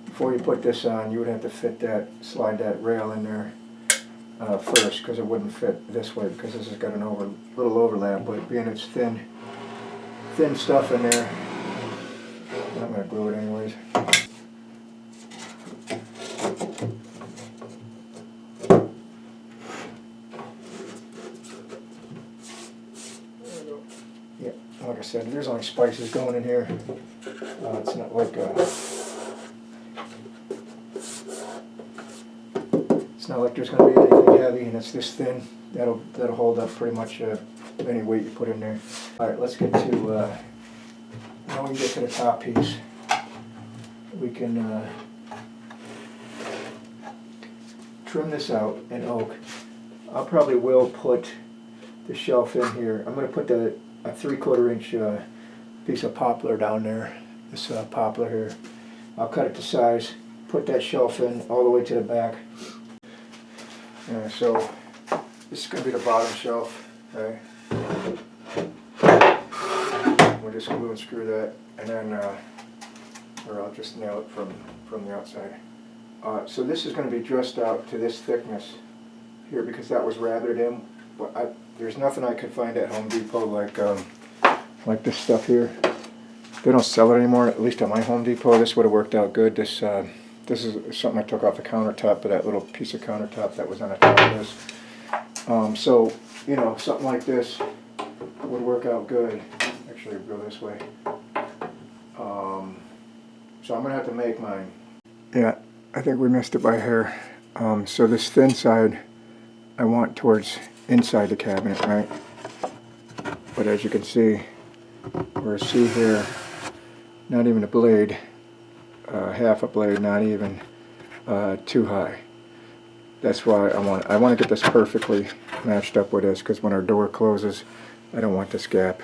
before you put this on, you would have to slide that rail in there first, because it wouldn't fit this way, because this has got a little overlap. But being it's thin stuff in there, I'm going to glue it anyways. Yeah, like I said, there's only spices going in here. It's not like there's going to be anything heavy, and it's this thin. That'll hold up pretty much any weight you put in there. All right, let's get to. Now we get to the top piece. We can trim this out in oak. I probably will put the shelf in here. I'm going to put a 3/4 inch piece of poplar down there. This poplar here. I'll cut it to size. Put that shelf in all the way to the back. So this is going to be the bottom shelf. Okay. We'll just glue and screw that, and then, or I'll just nail it from the outside. So this is going to be dressed out to this thickness here, because that was rathered in. But there's nothing I could find at Home Depot like this stuff here. They don't sell it anymore, at least at my Home Depot. This would have worked out good. This is something I took off the countertop, but that little piece of countertop that was on the top of this. So, you know, something like this would work out good. Actually, go this way. So I'm going to have to make mine. Yeah, I think we missed it by a hair. So this thin side I want towards inside the cabinet, right? But as you can see, or see here, not even a blade, half a blade, not even too high. That's why I want to get this perfectly matched up with this, because when our door closes, I don't want this gap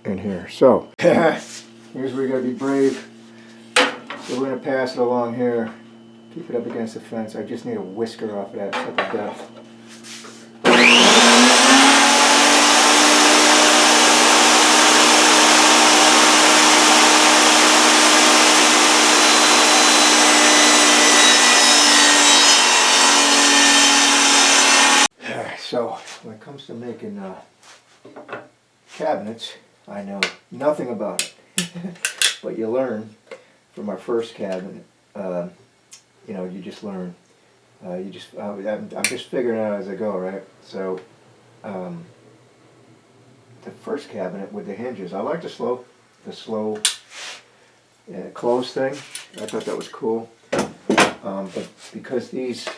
in here. So here's where you gotta be brave. So we're gonna pass it along here, keep it up against the fence. I just need a whisker off of that, set the depth. it comes to making cabinets, I know nothing about it. But you learn from our first cabinet. You know, you just learn. I'm just figuring it out as I go, right? So, the first cabinet with the hinges, I like the slow close thing. I thought that was cool. But because these,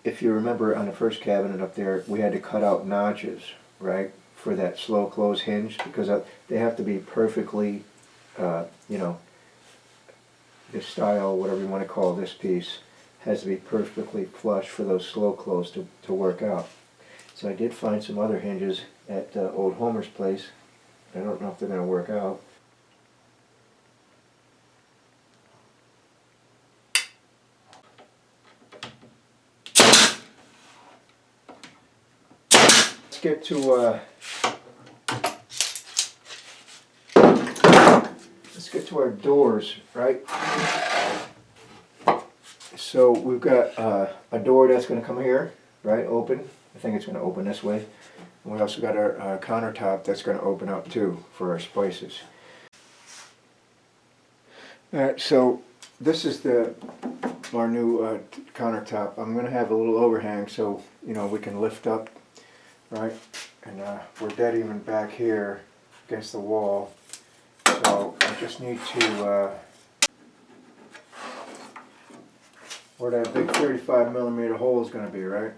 if you remember on the first cabinet up there, we had to cut out notches, right, for that slow close hinge, because they have to be perfectly, you know, the style, whatever you want to call this piece, has to be perfectly flush for those slow close to work out. So I did find some other hinges at old Homer's place. I don't know if they're going to work out. Let's get to our doors, right? So we've got a door that's going to come here, right, open. I think it's going to open this way. And we also got our countertop that's going to open up too for our spices. Alright, so this is our new countertop. I'm going to have a little overhang so, you know, we can lift up, right? And we're dead even back here against the wall. So I just need to, where that big 35mm hole is going to be, right?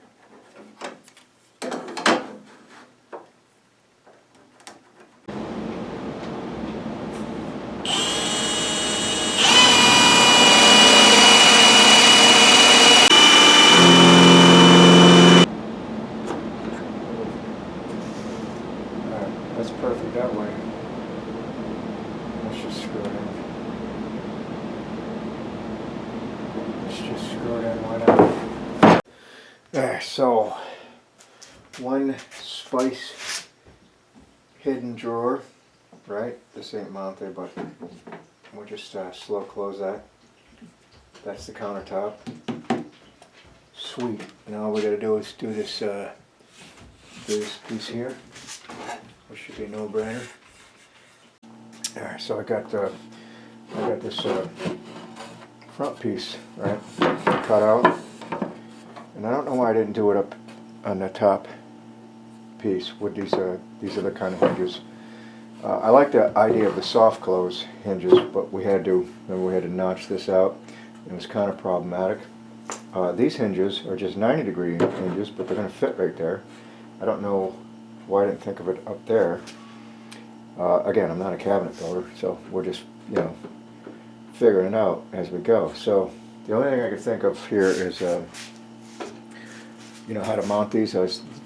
Alright, that's perfect that way. Let's just screw it in. Why not? Alright, so one spice hidden drawer, right? This ain't mounted, but we'll just slow close that. That's the countertop. Sweet. Now all we gotta do is do this piece here, which should be a no-brainer. Alright, so I got this front piece, right, cut out, and I don't know why I didn't do it up on the top piece with these other kind of hinges. I like the idea of the soft close hinges, but we had to notch this out. It was kind of problematic. These hinges are just 90-degree hinges, but they're going to fit right there. I don't know why I didn't think of it up there. Again, I'm not a cabinet builder, so we're just, you know, figuring it out as we go. So the only thing I could think of here is, you know, how to mount these.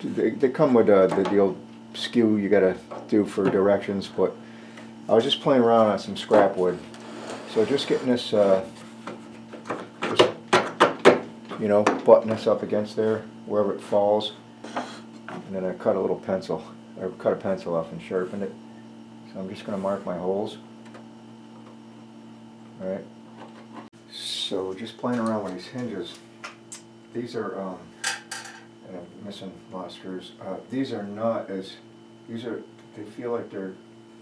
They come with the old skew you gotta do for directions, but I was just playing around on some scrap wood. So just getting this, just, you know, button this up against there wherever it falls, and then I cut a little pencil. I cut a pencil off and sharpened it. So I'm just gonna mark my holes. Alright, so just playing around with these hinges. These are, and I'm missing a lot of screws. These are not as, they feel like they're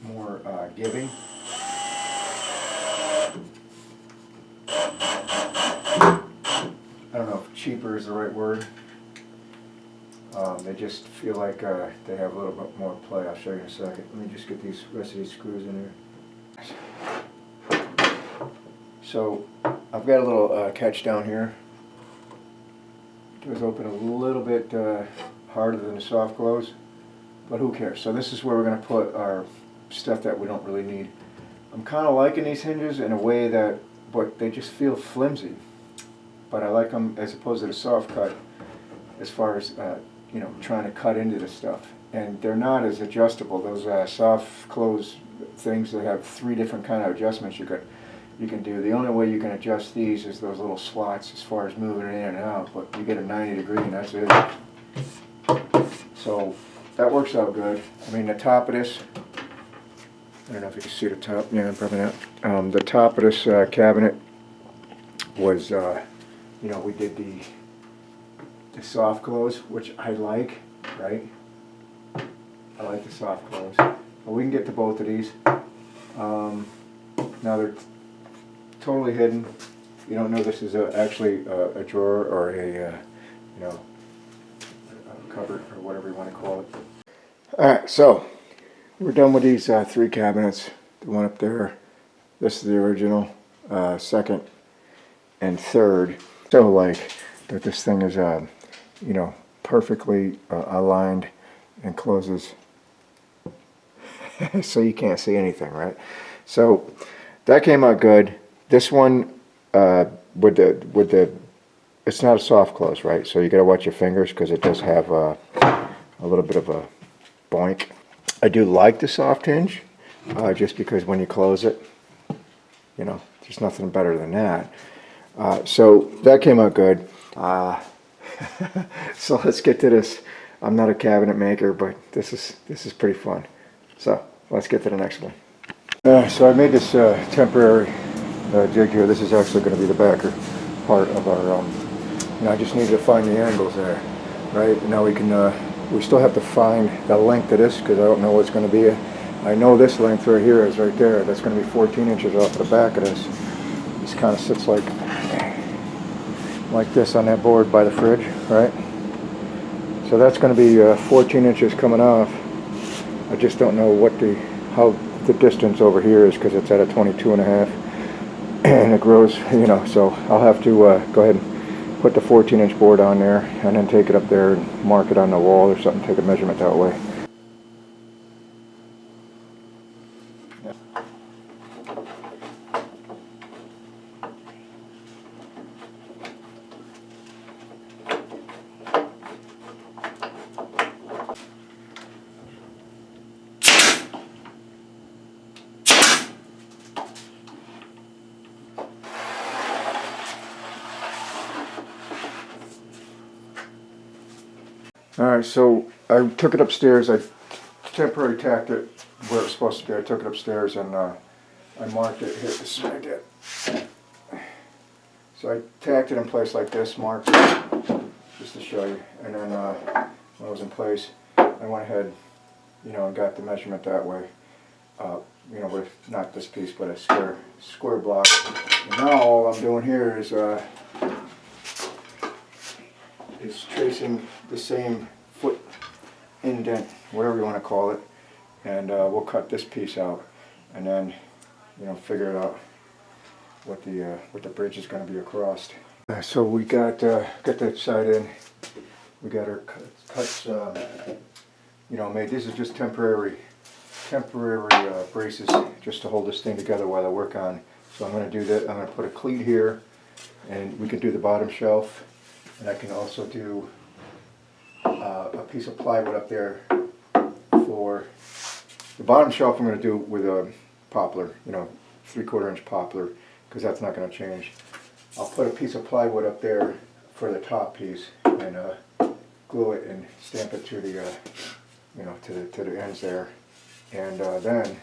more giving. I don't know if cheaper is the right word. They just feel like they have a little bit more play. I'll show you in a second. Let me just get these rest of these screws in here. So I've got a little catch down here. It does open a little bit harder than the soft close, but who cares? So this is where we're going to put our stuff that we don't really need. I'm kind of liking these hinges in a way that, but they just feel flimsy. But I like them as opposed to the soft cut, as far as you know, trying to cut into this stuff. And they're not as adjustable. Those soft close things, they have 3 different kind of adjustments you can do. The only way you can adjust these is those little slots as far as moving it in and out, but you get a 90-degree and that's it. So that works out good. I mean, the top of this, I don't know if you can see the top, yeah, probably not. The top of this cabinet was, you know, we did the soft close, which I like, right? I like the soft close. But we can get to both of these. Now they're totally hidden. You don't know this is actually a drawer or a cupboard or whatever you want to call it. Alright, so we're done with these 3 cabinets. The one up there, this is the original, second and third. So like that this thing is perfectly aligned and closes so you can't see anything, right? So that came out good. This one with the it's not a soft close, right? So you gotta watch your fingers because it does have a little bit of a boink. I do like the soft hinge, just because when you close it, there's nothing better than that. So that came out good. So let's get to this. I'm not a cabinet maker, but this is pretty fun. So let's get to the next one. So I made this temporary jig here. This is actually going to be the backer part of our. I just needed to find the angles there, right? Now we can. We still have to find the length of this because I don't know what it's going to be. I know this length right here is right there. That's going to be 14 inches off the back of this. This kind of sits like this on that board by the fridge, right? So that's going to be 14 inches coming off. I just don't know how the distance over here is because it's at a 22 and a half, and it grows, so I'll have to go ahead and put the 14-inch board on there and then take it up there and mark it on the wall or something, take a measurement that way. Alright, so I took it upstairs. I temporarily tacked it where it's supposed to be. I took it upstairs and I marked it. Here, this is what I did. So I tacked it in place like this, marked it, just to show you. And then when it was in place, I went ahead, and got the measurement that way. With not this piece, but a square block. And now all I'm doing here is tracing the same foot indent, whatever you want to call it, and we'll cut this piece out, and then figure out what the bridge is going to be across. So we got that side in. We got our cuts made. These are just temporary braces just to hold this thing together while I work on. So I'm going to do that. I'm going to put a cleat here, and we can do the bottom shelf. And I can also do a piece of plywood up there for the bottom shelf. I'm going to do with a poplar, 3/4 inch poplar, because that's not going to change. I'll put a piece of plywood up there for the top piece and glue it and stamp it to the, to the ends there. And then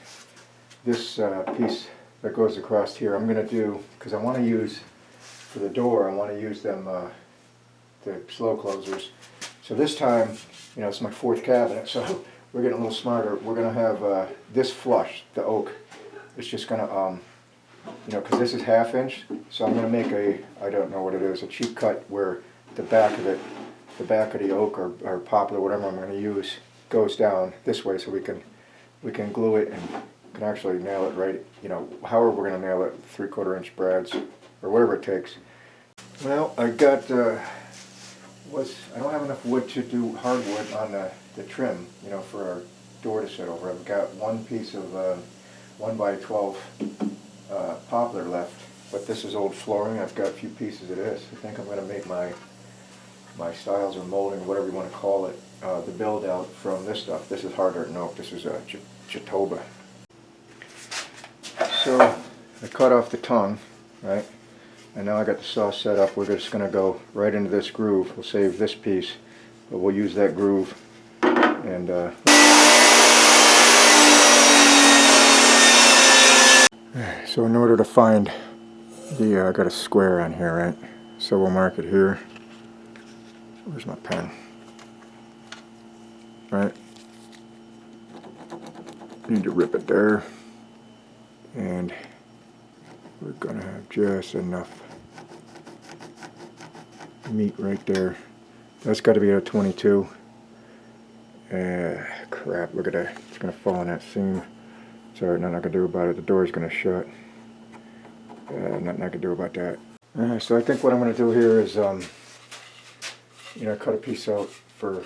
this piece that goes across here, I'm going to do, because I want to use for the door, I want to use them. The slow closers. So this time, it's my 4th cabinet, so we're getting a little smarter. We're going to have this flush, the oak. It's just going to, because this is 1/2 inch, so I'm going to make I don't know what it is, a cheap cut where the back of the oak or poplar, whatever I'm going to use, goes down this way, so we can glue it and can actually nail it right, however we're going to nail it, 3/4 inch brads or whatever it takes. Well, I got. I don't have enough wood to do hardwood on the trim, for our door to sit over. I've got one piece of 1x12 poplar left, but this is old flooring. I've got a few pieces of this. I think I'm going to make my styles or molding, whatever you want to call it, the build out from this stuff. This is hard dirt and oak. This is Chitoba. So I cut off the tongue, right? And now I got the saw set up. We're just going to go right into this groove. We'll save this piece, but we'll use that groove. And so in order to find I got a square on here, right? So we'll mark it here. Where's my pen? right? Need to rip it there, and we're gonna have just enough meat right there. That's got to be a 22. Crap, look at that. It's gonna fall in that seam. Sorry, nothing I can do about it. The door's gonna shut. Nothing I can do about that. So I think what I'm gonna do here is, cut a piece out for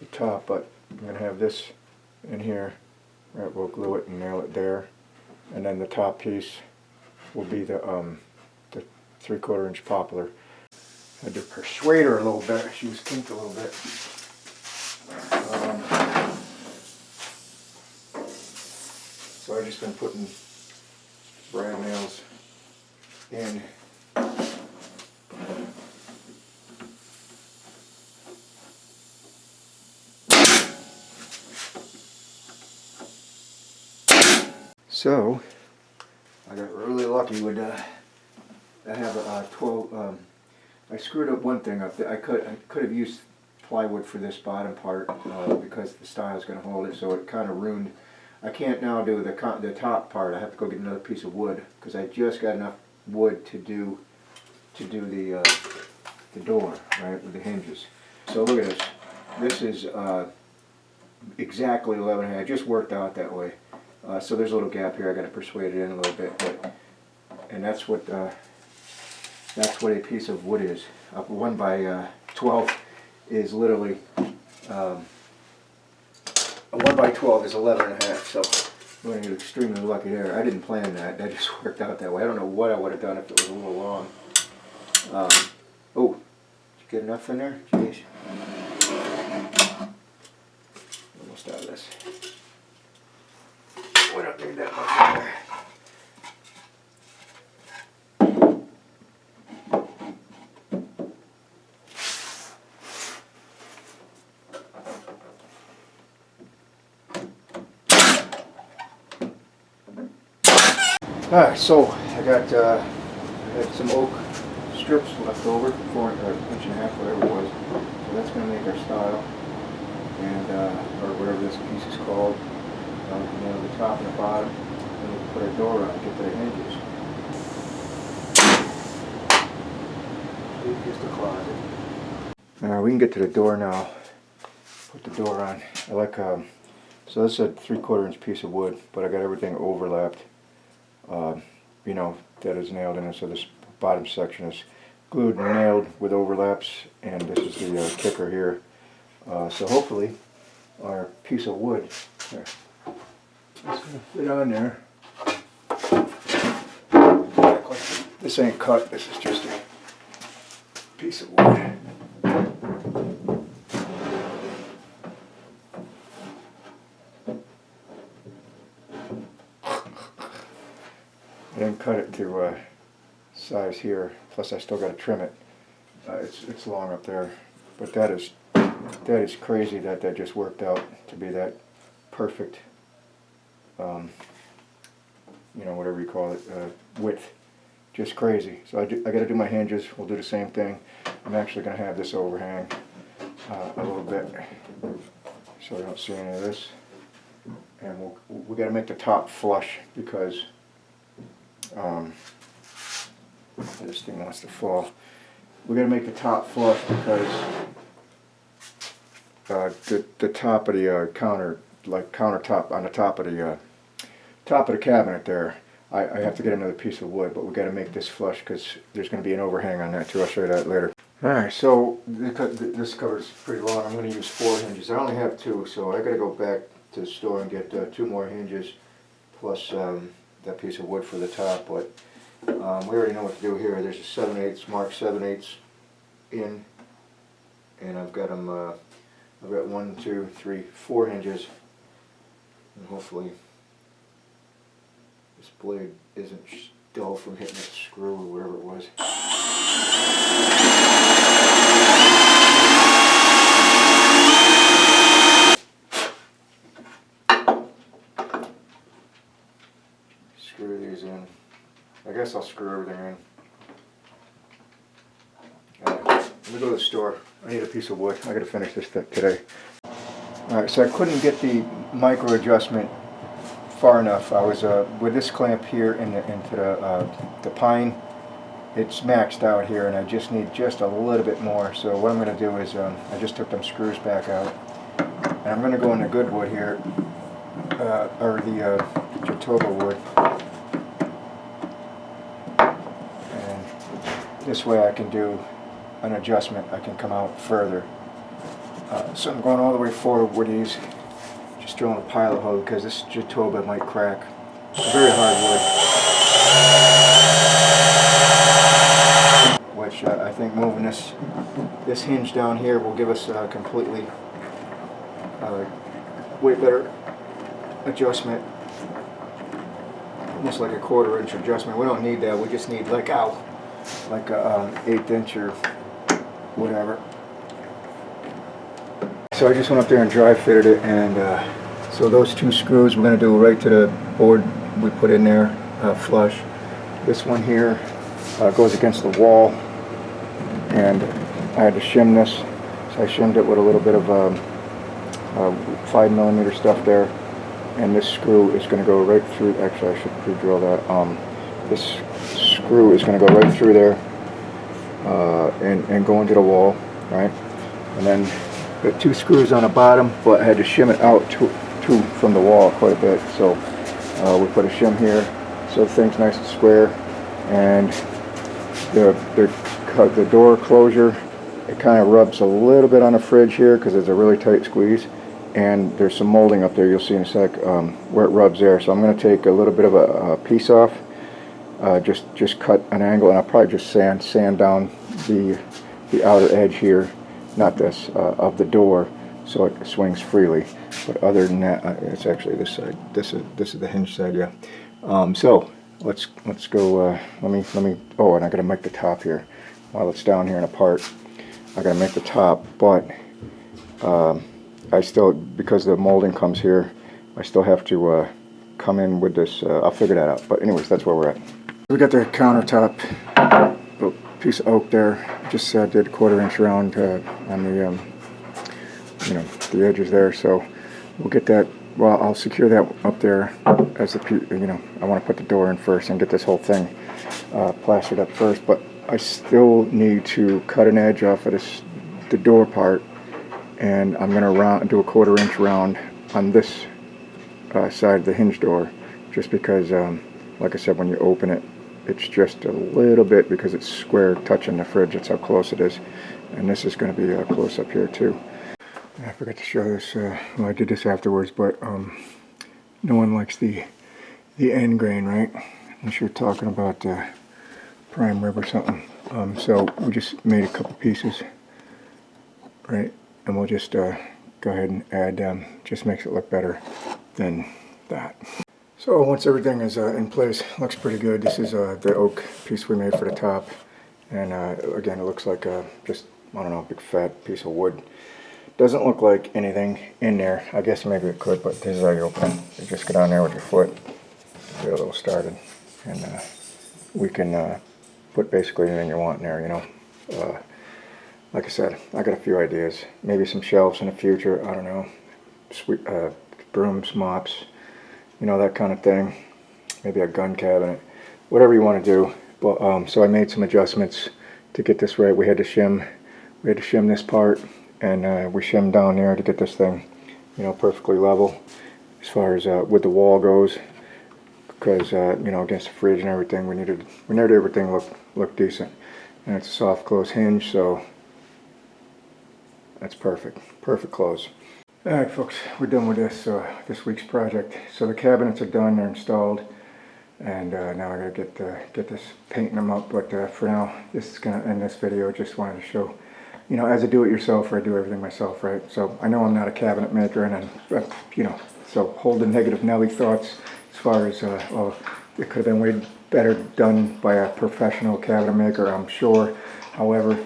the top, but I'm gonna have this in here. Right, we'll glue it and nail it there, and then the top piece will be the 3/4 inch poplar. I had to persuade her a little bit. She was kinked a little bit. So I've just been putting brad nails in. So I got really lucky with I have a 12. I screwed up one thing up. I could have used plywood for this bottom part because the style is going to hold it. So it kind of ruined. I can't now do the top part. I have to go get another piece of wood because I just got enough wood to do the door, right, with the hinges. So look at this. This is exactly 11.5. It just worked out that way. So there's a little gap here. I got to persuade it in a little bit, and that's what a piece of wood is. 1 by 12 is literally a 1 by 12 is 11.5. So I'm going to get extremely lucky there. I didn't plan that. That just worked out that way. I don't know what I would have done if it was a little long. Oh, did you get enough in there? Jeez. Almost out of this. We don't need that much in there. Alright, so I had some oak strips left over, 4.5 inch, whatever it was. So that's going to make our style, and or whatever this piece is called. The top and the bottom, and we'll put our door on and get to the hinges. Here's the closet. We can get to the door now. Put the door on. I like so this is a 3/4 inch piece of wood, but I got everything overlapped. That is nailed in it, so this bottom section is glued and nailed with overlaps, and this is the kicker here. So hopefully our piece of wood there, it's going to fit on there. This ain't cut, this is just a piece of wood. I didn't cut it to size here, plus I still got to trim it. It's long up there, but that is crazy that just worked out to be that perfect, whatever you call it, width. Just crazy. So I got to do my hinges. We'll do the same thing. I'm actually going to have this overhang a little bit so I don't see any of this, and we got to make the top flush because this thing wants to fall. We got to make the top flush because the top of the countertop on the top of the cabinet there, I have to get another piece of wood, but we got to make this flush because there's going to be an overhang on that too. I'll show you that later. Alright, so this cover's pretty long. I'm going to use 4 hinges. I only have 2, so I got to go back to the store and get 2 more hinges plus that piece of wood for the top. But we already know what to do here. There's a 7/8 mark 7/8 in, and I've got them. I've got 1, 2, 3, 4 hinges, and hopefully this blade isn't dull from hitting that screw or whatever it was. Screw these in. I guess I'll screw everything in. Let me go to the store. I need a piece of wood. I gotta finish this today. Alright, so I couldn't get the micro adjustment far enough. I was with this clamp here into the pine. It's maxed out here, and I just need just a little bit more. So what I'm going to do is I just took them screws back out, and I'm going to go into good wood here, or the Jatoba wood, and this way I can do an adjustment. I can come out further. So I'm going all the way forward with these, just drilling a pilot hole because this Jatoba might crack. It's very hard wood, which I think moving this hinge down here will give us a completely way better adjustment. Almost like a 1/4 inch adjustment. We don't need that. We just need like a 1/8 inch or whatever. So I just went up there and dry fitted it, and so those 2 screws we're going to do right to the board we put in there, flush. This one here goes against the wall, and I had to shim this, so I shimmed it with a little bit of 5mm stuff there, and this screw is going to go right through. Actually, I should pre-drill that. This screw is going to go right through there and go into the wall, right? And then got 2 screws on the bottom, but I had to shim it out two from the wall quite a bit. So we put a shim here, so the thing's nice and square. And the door closure, it kind of rubs a little bit on the fridge here because it's a really tight squeeze. And there's some molding up there. You'll see in a sec where it rubs there. So I'm going to take a little bit of a piece off, just cut an angle, and I'll probably just sand down the outer edge here. Not this, of the door, so it swings freely. But other than that, it's actually this side. This is the hinge side, yeah. So let's go. Let me. Oh, and I gotta make the top here. While it's down here and apart, I gotta make the top. But I still, because the molding comes here, I still have to come in with this. I'll figure that out. But anyways, that's where we're at. We got the countertop. Piece of oak there. Just did a 1/4 inch round on the the edges there. So we'll get that. Well, I'll secure that up there as the I want to put the door in first and get this whole thing plastered up first. But I still need to cut an edge off of the door part, and I'm gonna do a 1/4 inch round on this side of the hinge door, just because like I said, when you open it, it's just a little bit, because it's square touching the fridge. That's how close it is. And this is going to be close up here too. I forgot to show this. Well, I did this afterwards, but no one likes the end grain, right? Unless you're talking about prime rib or something. So we just made a couple pieces, right? And we'll just go ahead and add them. Just makes it look better than that. So once everything is in place, looks pretty good. This is the oak piece we made for the top, and again, it looks like just, I don't know, a big fat piece of wood. Doesn't look like anything in there. I guess maybe it could, but this is how you open it. You just get on there with your foot, get a little started, and we can put basically anything you want in there, Like I said, I got a few ideas. Maybe some shelves in the future, I don't know, brooms, mops, that kind of thing. Maybe a gun cabinet, whatever you want to do. But so I made some adjustments to get this right. We had to shim this part, and we shimmed down there to get this thing, perfectly level as far as with the wall goes. Because against the fridge and everything, we needed everything look decent, and it's a soft close hinge, so that's perfect close. Alright folks, we're done with this week's project. So the cabinets are done, they're installed, and now I gotta get this painting them up. But for now, this is gonna end this video. Just wanted to show, as a do-it-yourselfer, I do everything myself, right? So I know I'm not a cabinet maker, and so hold the negative Nelly thoughts as far as well, it could have been way better done by a professional cabinet maker, I'm sure. However,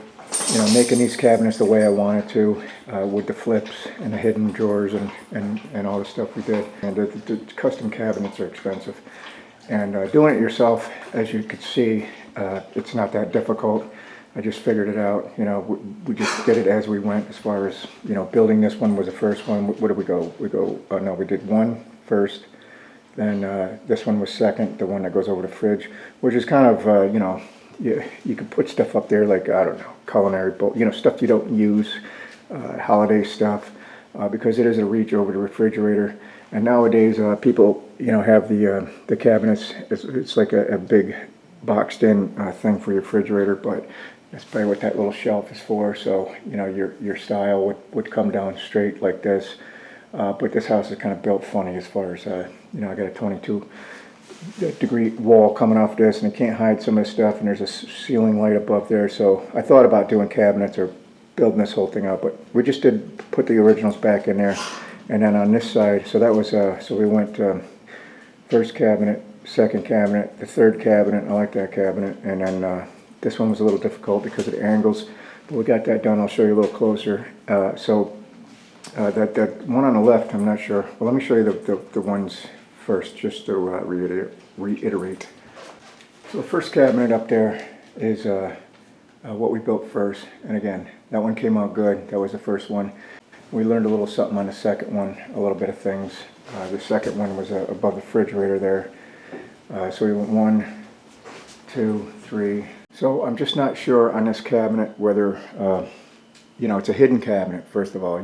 making these cabinets the way I wanted to, with the flips and the hidden drawers and all the stuff we did. And the custom cabinets are expensive. And doing it yourself, as you can see, it's not that difficult. I just figured it out. You know, we just did it as we went. As far as, you know, building this one was the first one. What did we go? No, we did one first. Then this one was second, the one that goes over the fridge, which is kind of, you know, you could put stuff up there like, I don't know, culinary, you know, stuff you don't use, holiday stuff, because it is a reach over the refrigerator. And nowadays, people, you know, have the cabinets. It's like a big boxed in thing for your refrigerator, but that's probably what that little shelf is for. So, you know, your style would come down straight like this. But this house is kind of built funny as far as, you know, I got a 22-degree wall coming off this, and I can't hide some of the stuff, and there's a ceiling light above there. So I thought about doing cabinets or building this whole thing out, but we just did put the originals back in there. And then on this side, so that was, so we went first cabinet, second cabinet, the third cabinet. I like that cabinet. And then this one was a little difficult because of the angles, but we got that done. I'll show you a little closer. That one on the left, I'm not sure. Well, let me show you the ones first, just to reiterate. So the first cabinet up there is what we built first. And again, that one came out good. That was the first one. We learned a little something on the second one, a little bit of things. The second one was above the refrigerator there. So we went 1, 2, 3. So I'm just not sure on this cabinet whether, you know, it's a hidden cabinet, first of all.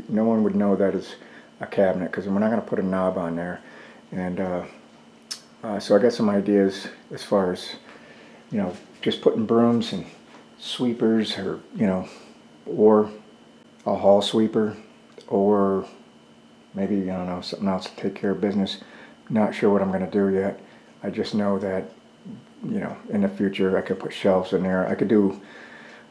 No one would know that is a cabinet because we're not going to put a knob on there. And so I got some ideas as far as, you know, just putting brooms and sweepers, or, you know, or a hall sweeper, or maybe, I don't know, something else to take care of business. Not sure what I'm going to do yet. I just know that, you know, in the future I could put shelves in there. I could do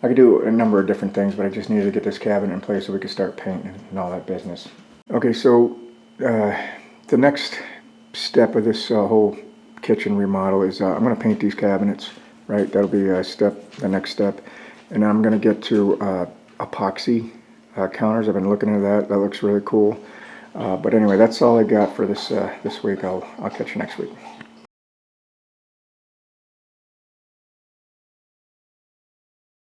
a number of different things, but I just needed to get this cabinet in place so we could start painting and all that business. Okay, so the next step of this whole kitchen remodel is I'm going to paint these cabinets, right? That'll be the next step. And I'm going to get to epoxy counters. I've been looking into that. That looks really cool. But anyway, that's all I got for this week. I'll catch you next week.